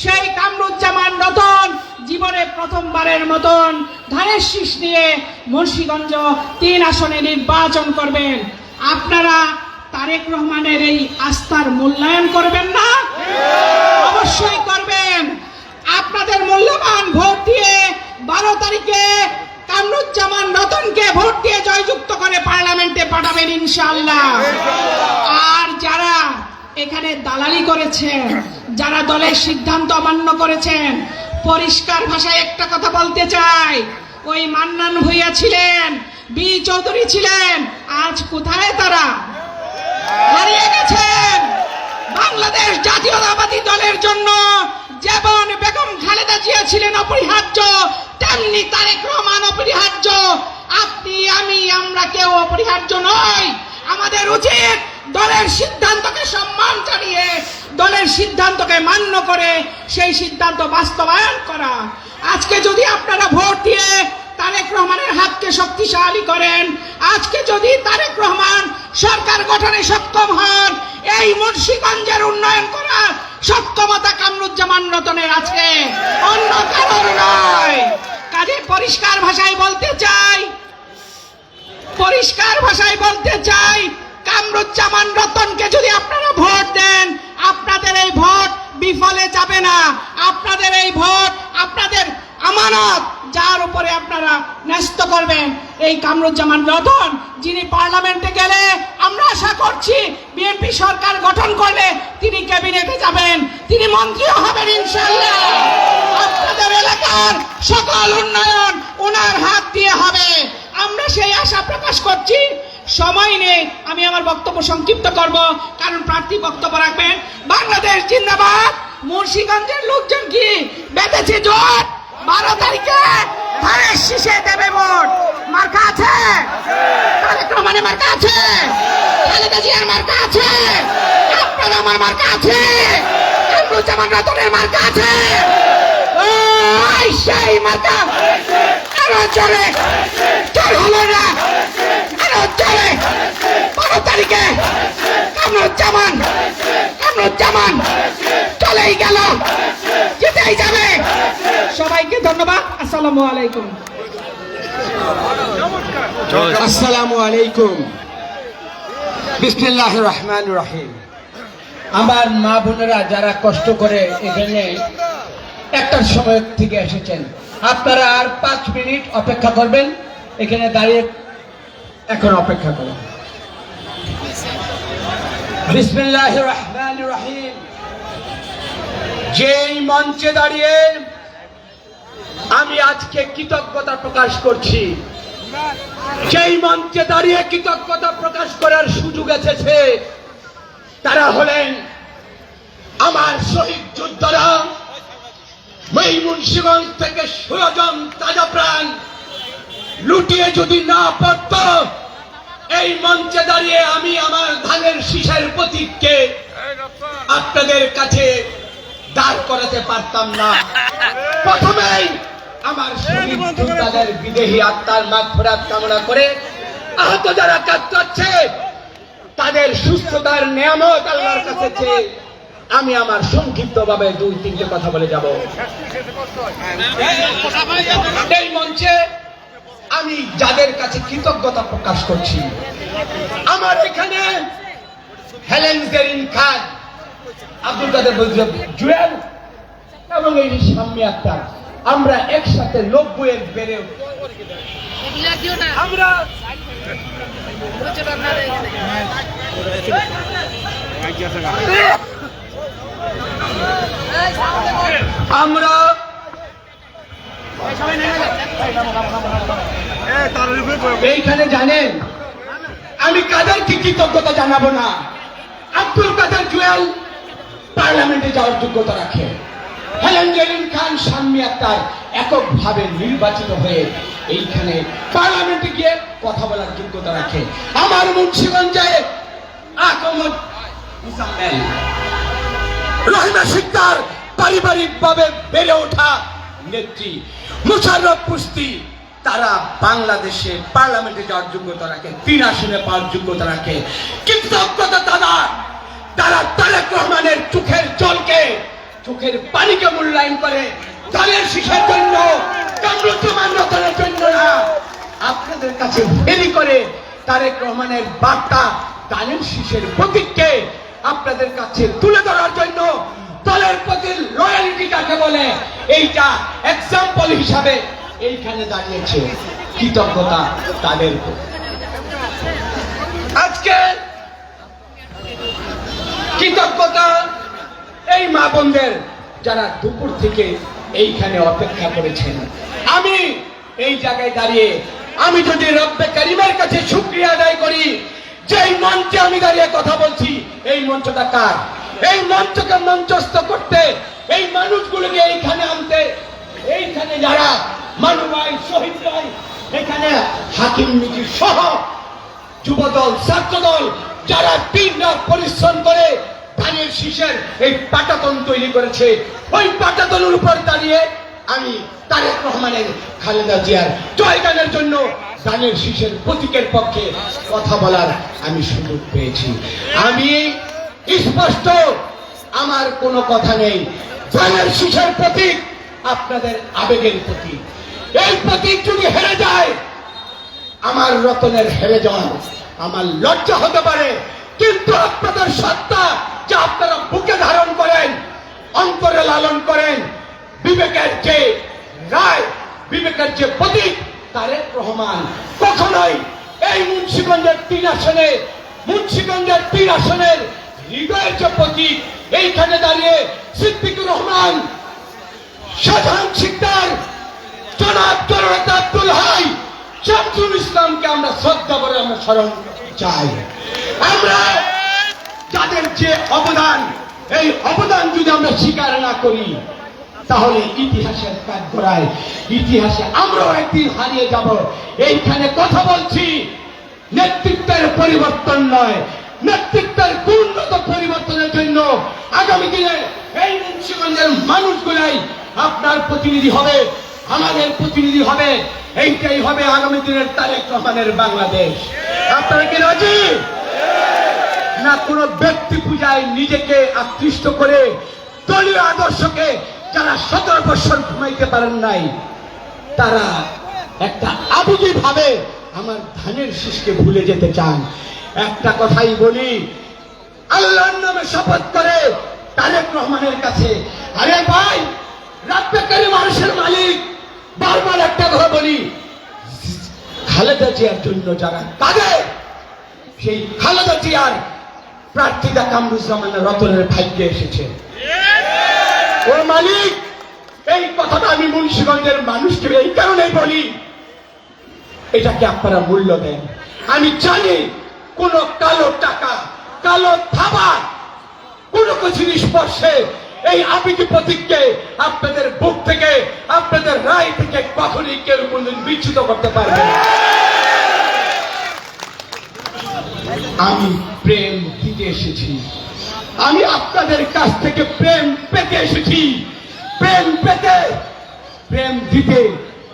সেই কামরুজ্জামান রতন জীবনে প্রথমবারের মতন ধানের শীষ নিয়ে মুন্সিগঞ্জ 3 আসনে নির্বাচন করবেন। আপনারা তারেক রহমানের এই আস্থার মূল্যায়ন করবেন না? অবশ্যই করবেন। আপনাদের মূল্যবান ভোট দিয়ে 12 তারিখে কামরুজ্জামান রতনকে ভোট দিয়ে জয়যুক্ত করে পার্লামেন্টে পাঠাবেন ইনশাআল্লাহ। আর যারা এখানে দালালি করেছেন, যারা দলের সিদ্ধান্ত অমান্য করেছেন, পরিষ্কার ভাষায় একটা কথা বলতে চাই, ওই মান্নান ভূঁইয়া ছিলেন, বি চৌধুরী ছিলেন, আজ কোথায় তারা? হারিয়ে গেছেন। বাংলাদেশ জাতীয়তাবাদী দলের জন্য যেমন বেগম খালেদা জিয়া ছিলেন অপরিহার্য, তেমনি তারেক রহমান অপরিহার্য। আপনি, আমি, আমরা কেউ অপরিহার্য নই। আমাদের উচিত দলের সিদ্ধান্তকে সম্মান জানিয়ে, দলের সিদ্ধান্তকে মান্য করে সেই সিদ্ধান্ত বাস্তবায়ন করা। আজকে যদি আপনারা ভোট দিয়ে তারেক রহমানের হাতকে শক্তিশালী করেন, আজকে যদি তারেক রহমান সরকার গঠনে সক্ষম হন, এই মুন্সিগঞ্জের উন্নয়ন করার সক্ষমতা কামরুজ্জামান রতনের আছে, অন্য কারোর নয়। কাজে পরিষ্কার ভাষায় বলতে চাই, কামরুজ্জামান রতনকে যদি আপনারা ভোট দেন, আপনাদের এই ভোট বিফলে যাবে না। আপনাদের এই ভোট আপনাদের আমানত, যার উপরে আপনারা ন্যস্ত করবেন এই কামরুজ্জামান রতন, যিনি পার্লামেন্টে গেলে আমরা আশা করছি বিএনপি সরকার গঠন করলে তিনি ক্যাবিনেটে যাবেন, তিনি মন্ত্রীও হবেন ইনশাআল্লাহ। আপনাদের এলাকার সকল উন্নয়ন ওনার হাত দিয়ে হবে, আমরা সেই আশা প্রকাশ করছি। সময় নেই, আমি আমার বক্তব্য সংক্ষিপ্ত করব, কারণ প্রার্থী বক্তব্য রাখবেন। বাংলাদেশ জিন্দাবাদ। মুন্সিগঞ্জের লোকজন কি বেঁধেছে জোট? 12 তারিখে ধানের শীষে দেবে ভোট। মার্কা আছে, তারেক রহমানের মার্কা আছে, খালেদা জিয়ার মার্কা আছে, আপনার আমার মার্কা আছে, কামরুজ্জামান রতনের মার্কা আছে। ওই সেই মার্কা আরো চলে, চল হলো না, আরো চলে। 12 তারিখে কামরুজ্জামান চলেই গেল, জিতেই যাবে। সবাইকে ধন্যবাদ। আসসালামু আলাইকুম। আসসালামু আলাইকুম। বিসমিল্লাহির রহমানির রহিম। আমার মা বোনেরা যারা কষ্ট করে এখানে একটার সময় থেকে এসেছেন, আপনারা আর 5 মিনিট অপেক্ষা করবেন, এখানে দাঁড়িয়ে এখন অপেক্ষা করুন। বিসমিল্লাহির রহমানির রহিম। যেই মঞ্চে দাঁড়িয়ে আমি আজকে কৃতজ্ঞতা প্রকাশ করছি, যেই মঞ্চে দাঁড়িয়ে কৃতজ্ঞতা প্রকাশ করার সুযোগ এসেছে, তারা হলেন আমার শহীদ যোদ্ধারা। মুন্সিগঞ্জ থেকে 16 জন তাজা প্রাণ লুটিয়ে যদি না পড়ত, এই মঞ্চে দাঁড়িয়ে আমি আমার ধানের শীষের প্রতীককে আপনাদের কাছে দাঁড় করাতে পারতাম না। প্রথমেই আমার শহীদ যোদ্ধাদের বিদেহী আত্মার মাগফিরাত কামনা করে আহত যারা কাজ করছে তাদের সুস্থতার নিয়ামত আল্লাহর কাছে চেয়ে আমি আমার সংক্ষিপ্তভাবে 2-3টে কথা বলে যাব। এই মঞ্চে আমি যাদের কাছে কৃতজ্ঞতা প্রকাশ করছি, আমার এখানে হেলেন জেরিন খান, আব্দুল কাদের জুয়েল এবং এই শাম্মী আক্তার, আমরা একসাথে 90-এর বেড়ে আমরা এইখানে জানেন আমি কাদেরকে কৃতজ্ঞতা জানাবো না। আব্দুল কাদের জুয়েল পার্লামেন্টে যাওয়ার যোগ্যতা রাখে, হেলেন জেলিন খান, শাম্মী আক্তার এককভাবে নির্বাচিত হয়ে এইখানে পার্লামেন্টে গিয়ে কথা বলার যোগ্যতা রাখে। আমার মুন্সিগঞ্জে আকমত মুজাম্মেল, রহিমা সিকদার পারিবারিকভাবে বেড়ে ওঠা নেত্রী, মুশাররফ পুস্তি, তারা বাংলাদেশে পার্লামেন্টে যাওয়ার যোগ্যতা রাখে, 3 আসনে পাওয়ার যোগ্যতা রাখে। কৃতজ্ঞতা তারা তারেক রহমানের চোখের জলকে, চোখের পানিকে মূল্যায়ন করে, দলের শীষের জন্য, কামরুজ্জামান রতনের জন্য না, আপনাদের কাছে ফেরি করে তারেক রহমানের বার্তা, দানের শীষের প্রতীককে আপনাদের কাছে তুলে ধরার জন্য দলের প্রতি লয়ালিটি কাকে বলে এইটা এক্সাম্পল হিসাবে এইখানে দাঁড়িয়েছে। কৃতজ্ঞতা তাদের। আজকে কৃতজ্ঞতা এই মা বোনদের যারা দুপুর থেকে এইখানে অপেক্ষা করেছেন। আমি এই জায়গায় দাঁড়িয়ে আমি যদি রব্বে কারিমের কাছে শুকরিয়া আদায় করি যে এই মঞ্চে আমি দাঁড়িয়ে কথা বলছি, এই মঞ্চটা কার? এই মঞ্চকে মঞ্চস্থ করতে, এই মানুষগুলোকে এইখানে আনতে, এইখানে যারা মানু ভাই, শহীদ ভাই, এখানে হাকিম মিজির সহ যুবদল, ছাত্রদল যারা দিন-রাত পরিশ্রম করে ধানের শীষের এই পাটাতন তৈরি করেছে, ওই পাটাতনের উপর দাঁড়িয়ে আমি তারেক রহমানের, খালেদা জিয়ার জয়গানের জন্য ধানের শীষের প্রতীকের পক্ষে কথা বলার আমি সুযোগ পেয়েছি। আমি স্পষ্ট, আমার কোনো কথা নেই। ধানের শীষের প্রতীক আপনাদের আবেগের প্রতীক। এই প্রতীক যদি হেরে যায়, আমার রতনের হেরে যাওয়া আমার লজ্জা হতে পারে, কিন্তু আপনাদের সত্তা যা আপনারা বুকে ধারণ করেন, অন্তরে লালন করেন, বিবেকের যে রায়, বিবেকের যে প্রতীক তারেক রহমান কখনোই এই মুন্সিগঞ্জের 3 আসনের হৃদয়ের যে প্রতীক, এইখানে দাঁড়িয়ে সিদ্দিকুর রহমান, শাহজাহান সিকদার, জনাব জননেতা আব্দুল হাই, শামসুল ইসলামকে আমরা শ্রদ্ধা করে আমরা স্মরণ চাই। আমরা যাদের যে অবদান, এই অবদান যদি আমরা স্বীকার না করি, তাহলে ইতিহাসের কাঠগড়ায়, ইতিহাসে আমরাও একদিন হারিয়ে যাব। এইখানে কথা বলছি নেতৃত্বের পরিবর্তন নয়, নেতৃত্বের গুণগত পরিবর্তনের জন্য আগামী দিনে এই মুন্সিগঞ্জের মানুষগুলাই আপনার প্রতিনিধি হবে, আমাদের প্রতিনিধি হবে। এইটাই হবে আগামী দিনের তারেক রহমানের বাংলাদেশ। আপনারা কি রাজি? না কোন ব্যক্তি পূজায় নিজেকে আকৃষ্ট করে দলীয় আদর্শকে যারা 17 বছর ঘুমাইতে পারেন নাই, তারা একটা আবেগী ভাবে আমার ধানের শীষকে ভুলে যেতে চান। একটা কথাই বলি, আল্লাহর নামে শপথ করে তারেক রহমানের কাছে, আরে ভাই, রব্বে কারিম আরশের মালিক, বারবার একটা কথা বলি, খালেদা জিয়ার জন্য যারা কাঁদে, সেই খালেদা জিয়ার প্রার্থীতা কামরুজ্জামান রতনের ভাগ্যে এসেছে। ও মালিক, এই কথাটা আমি মুন্সিগঞ্জের মানুষকে এই কারণেই বলি, এটাকে আপনারা মূল্য দেন। আমি জানি কোন কালো টাকা, কালো থাবা, কোন কিছু স্পর্শে এই আবেগী প্রতীককে আপনাদের বুক থেকে, আপনাদের রায় থেকে কখনই কেউ কোনদিন বিচ্যুত করতে পারবে না। আমি প্রেম দিতে এসেছি, আমি আপনাদের কাছ থেকে প্রেম পেতে এসেছি। প্রেম পেতে, প্রেম দিতে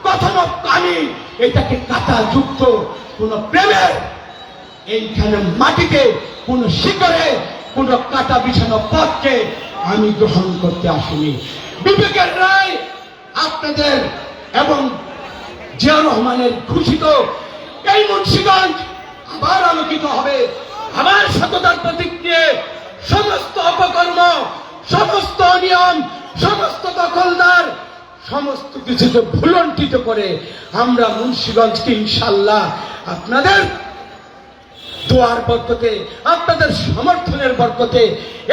কখনো আমি এটাকে কাঁটা যুক্ত কোন প্রেমের এইখানে মাটিতে কোন শিকড়ে কোন কাঁটা বিছানো পথকে আমি গ্রহণ করতে আসিনি। বিবেকের রায় আপনাদের এবং জিয়াউর রহমানের ঘোষিত এই মুন্সিগঞ্জ আবার আলোকিত হবে। আমার সততার প্রতীক নিয়ে সমস্ত অপকর্ম, সমস্ত অনিয়ম, সমস্ত দখলদার, সমস্ত কিছুকে ভুলণ্ঠিত করে আমরা মুন্সিগঞ্জকে ইনশাল্লাহ আপনাদের দোয়ার বরকতে, আপনাদের সমর্থনের বরকতে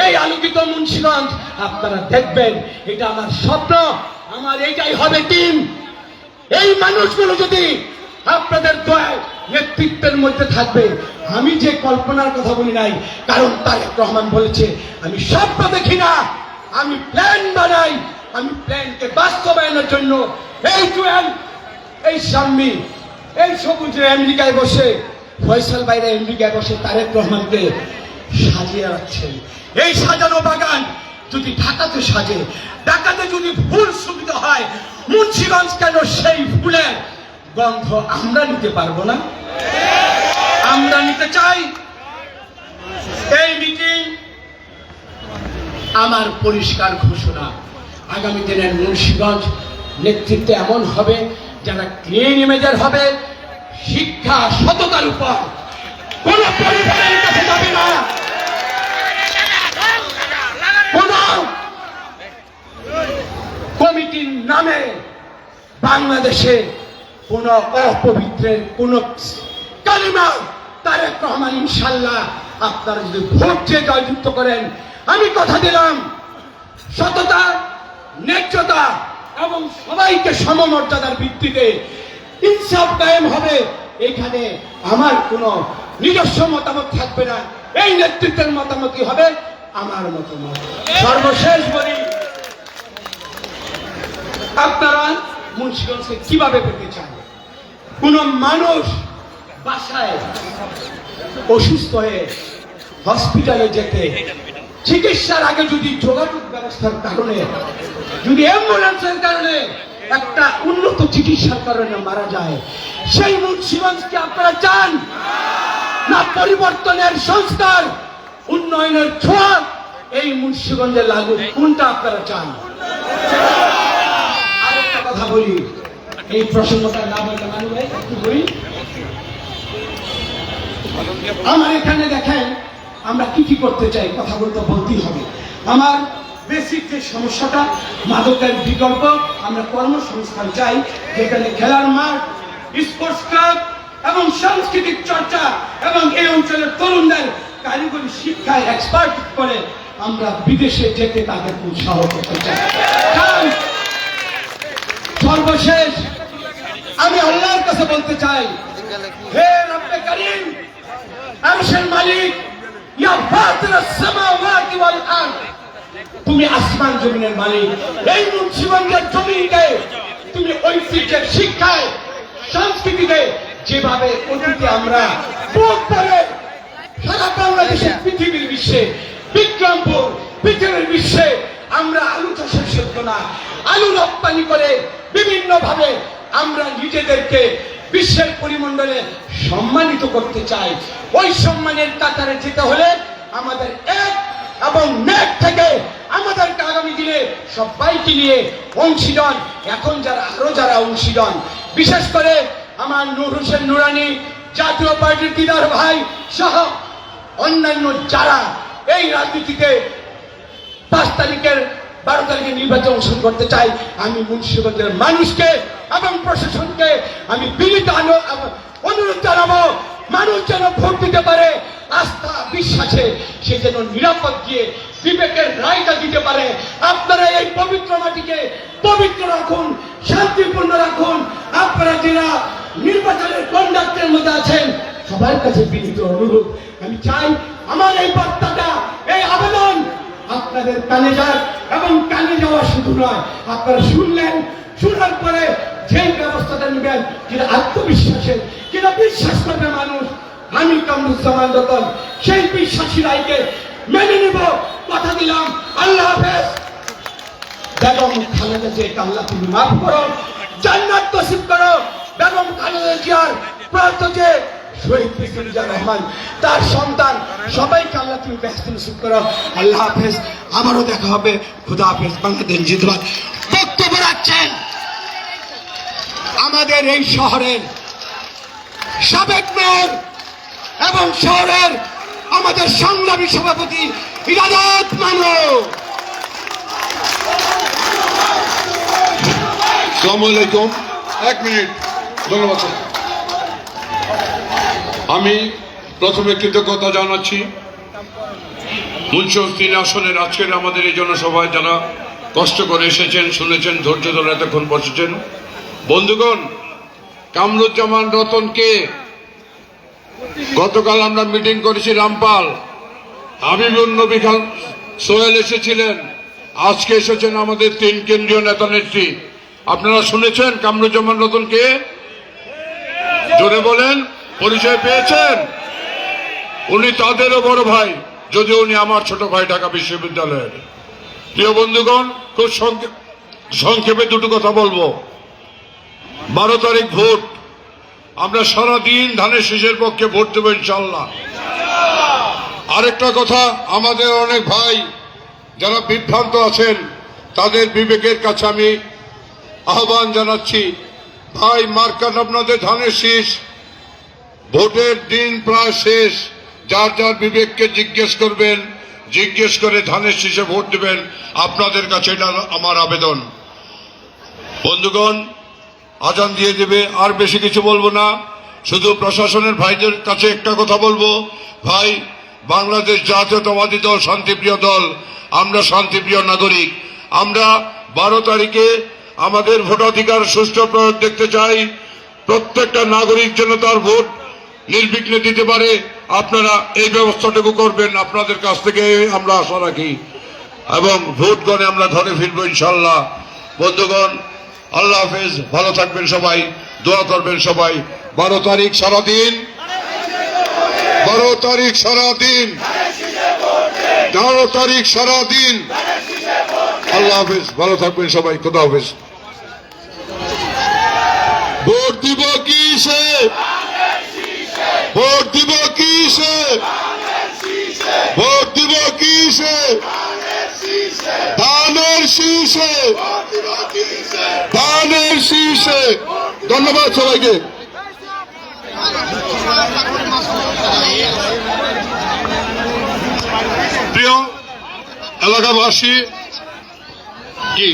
এই আলোকিত মুন্সিগঞ্জ আপনারা দেখবেন। এটা আমার স্বপ্ন, আমার এইটাই হবে দিন। এই মানুষগুলো যদি আপনাদের দয়ায় নেতৃত্বের মধ্যে থাকবে, আমি যে কল্পনার কথা বলি নাই, কারণ তারেক রহমান বলেছে আমি স্বপ্ন দেখি না, আমি প্ল্যান বানাই। আমি প্ল্যানকে বাস্তবায়নের জন্য এই জুয়েল, এই শাম্মী, এই সবুজ আমেরিকায় বসে, ফয়সাল বাইরে আমেরিকায় বসে তারেক রহমানকে সাজিয়ে রাখছেন। এই সাজানো বাগান যদি ঢাকাতে সাজে, ঢাকাতে যদি ফুল সুবিধা হয়, মুন্সিগঞ্জ কেন সেই ফুলের গন্ধ আমরা নিতে পারবো না? আমরা নিতে চাই। এই মিটিং আমার পরিষ্কার ঘোষণা, আগামী দিনের মুন্সিগঞ্জ নেতৃত্বে এমন হবে যারা ক্লিন ইমেজের হবে, শিক্ষা সততার উপর কোন পরিবারের কাছে যাবে না, কোন কমিটির নামে বাংলাদেশে কোন অপবিত্রের কোন কালিমা তারেক রহমান ইনশাল্লাহ আপনারা যদি ভোট দিয়ে জয়যুক্ত করেন, আমি কথা দিলাম সততা, ন্যায্যতা এবং সবাইকে সমমর্যাদার ভিত্তিতে ইনসাফ কায়েম হবে। এখানে আমার কোনো নিজস্ব মতামত থাকবে না, এই নেতৃত্বের মতামতই হবে আমার মতামত। সর্বশেষ বলি, আপনারা মুন্সিগঞ্জকে কিভাবে পেতে চান? কোন মানুষ বাসায় অসুস্থ হয়ে হসপিটালে যেতে চিকিৎসার আগে যদি যোগাযোগ ব্যবস্থার কারণে, যদি অ্যাম্বুলেন্সের কারণে, একটা উন্নত চিকিৎসার কারণে মারা যায়, সেই মুন্সিগঞ্জকে আপনারা চান না? পরিবর্তনের সংস্কার, উন্নয়নের ছোঁয়া এই মুন্সিগঞ্জে লাগু, কোনটা আপনারা চান? আরেকটা কথা বলি, এই প্রসঙ্গটা না বললে মানুষ একটু বলি। আমার এখানে দেখেন আমরা কি কি করতে চাই, কথা বলতে বলতেই হবে। আমার বেসিক যে সমস্যাটা, মাদকের বিকল্প, আমরা কর্মসংস্থান চাই, যেখানে খেলার মাঠ, স্পোর্টস ক্লাব এবং সাংস্কৃতিক চর্চা এবং এই অঞ্চলের তরুণদের কারিগরি শিক্ষায় এক্সপার্ট করে আমরা বিদেশে যেতে তাদের উৎসাহ করতে চাই। সর্বশেষ আমি আল্লাহর কাছে বলতে চাই, হে রব্বে করিম, আরশের মালিক, ইয়া ফাতিরাস সামাওয়াতি ওয়াল আরদ, তুমি আসমান জমিনের মালিক। এই মুন্সিগঞ্জের জমিকে তুমি ঐতিহ্যের শিক্ষায়, সংস্কৃতিতে যেভাবে অতীতে আমরা বুক করে সারা বাংলাদেশের পৃথিবীর বিশ্বে, বিক্রমপুর পৃথিবীর বিশ্বে আমরা আলু চাষের সত্য না, আলু রপ্তানি করে বিভিন্ন ভাবে আমরা নিজেদেরকে বিশ্বের পরিমণ্ডলে সম্মানিত করতে চাই। ওই সম্মানের কাতারে যেতে হলে আমাদের এক এবং নেক থেকে আমাদেরকে আগামী দিনে সবাইকে নিয়ে অংশীদার, এখন যারা অংশীদার, বিশেষ করে আমার নূর হোসেন নুরানি, জাতীয় পার্টির দিদার ভাই সহ অন্যান্য যারা এই রাজনীতিতে 5 তারিখের 12 তারিখে নির্বাচন অংশগ্রহণ করতে চাই, আমি মুন্সিগঞ্জের মানুষকে এবং প্রশাসনকে আমি বিনীত অনুরোধ জানাবো, মানুষ যেন ভোট দিতে পারে আস্থা বিশ্বাসে, সে যেন নিরাপদ গিয়ে বিবেকের রায়টা দিতে পারে। আপনারা এই পবিত্র মাটিকে পবিত্র রাখুন, শান্তিপূর্ণ রাখুন। আপনারা যারা নির্বাচনের কন্ডাক্টের মধ্যে আছেন, সবার কাছে বিনীত অনুরোধ, আমি চাই আমার এই বার্তাটা, এই আবেদন আপনাদের কানে যাক, এবং কানে যাওয়া শুধু নয়, আপনারা শুনলেন, শোনার পরে সেই ব্যবস্থাটা নেবেন যেটা আত্মবিশ্বাসের, যেটা বিশ্বাস করবে মানুষ। আমি কামরুজ্জামান রতন সেই বিশ্বাসী রায়কে মেনে নিব, কথা দিলাম। আল্লাহ হাফেজ। বেগম খালেদা জিয়াকে আল্লাহ তুমি মাফ করো, জান্নাত নসিব করো। বেগম খালেদা জিয়ার প্রয়াত যে শহীদ প্রেসিডেন্ট রহমান, তার সন্তান, সবাইকে আল্লাহ তুমি ব্যস্ত নসিব করো। আল্লাহ হাফেজ, আবারও দেখা হবে। খুদা হাফেজ। বাংলাদেশ জিন্দাবাদ। বক্তব্য রাখছেন আমাদের এই শহরের সাবেক মেয়র এবং শহরের আমাদের সংগ্রামী সভাপতি ইরাদত মামু। আসসালামু আলাইকুম। 1 মিনিট, ধন্যবাদ। আমি প্রথমে কৃতজ্ঞতা জানাচ্ছি মুন্সিগঞ্জ 3 আসনের আজকের আমাদের এই জনসভায় যারা কষ্ট করে এসেছেন, শুনেছেন, ধৈর্য ধরে এতক্ষণ বসেছেন। বন্ধুগণ, কামরুজ্জামান রতনকে গতকাল আমরা মিটিং করেছি রামপাল, হাবিবুন নবী খান সোহেল এসেছিলেন, আজকে এসেছেন আমাদের 3 কেন্দ্রীয় নেতা নেত্রী। আপনারা শুনেছেন কামরুজ্জামান রতনকে? জোরে বলেন, পরিচয় পেয়েছেন? উনি তাদেরও বড় ভাই, যদি উনি আমার ছোট ভাই ঢাকা বিশ্ববিদ্যালয়ের। প্রিয় বন্ধুগণ, খুব সংক্ষেপে দুটো কথা বলবো। 12 তারিখ ভোট, আমরা সারাদিন ধানের শীষের পক্ষে ভোট দেবো ইনশাল্লাহ। আরেকটা কথা, আমাদের অনেক ভাই যারা বিভ্রান্ত আছেন তাদের বিবেকের কাছে আমি আহ্বান জানাচ্ছি, ভাই মার্কাট আপনাদের ধানের শীষ, ভোটের দিন প্রায় শেষ, যার যার বিবেককে জিজ্ঞেস করবেন, জিজ্ঞেস করে ধানের শীষে ভোট দেবেন। আপনাদের কাছে এটা আমার আবেদন। বন্ধুগণ, আজান দিয়ে দেবে, আর বেশি কিছু বলবো না, শুধু প্রশাসনের ভাইদের কাছে একটা কথা বলবো, ভাই বাংলাদেশ জাতীয়তাবাদী দল শান্তিপ্রিয় দল, আমরা শান্তিপ্রিয় নাগরিক। আমরা 12 তারিখে আমাদের ভোটাধিকার সুষ্ঠু প্রয়োগ দেখতে চাই। প্রত্যেকটা নাগরিক যেন তার ভোট নির্বিঘ্নে দিতে পারে, আপনারা এই ব্যবস্থাটুকু করবেন, আপনাদের কাছ থেকে আমরা আশা রাখি, এবং ভোট গণে আমরা ঘরে ফিরবো ইনশাল্লাহ। বন্ধুগণ, আল্লাহ হাফেজ, ভালো থাকবেন সবাই, দোয়া করবেন সবাই। 12 তারিখ সারাদিন, 12 তারিখ সারাদিন, 12 তারিখ সারাদিন। আল্লাহ হাফেজ, ভালো থাকবেন সবাই, খোদা হাফেজ। ভোট দিব কিসে? ভোট দিব কিসে? ভোট দিব কিসে? ধানের শীষে, ধানের শীষে। ধন্যবাদ সবাইকে। প্রিয় এলাকাবাসী, কি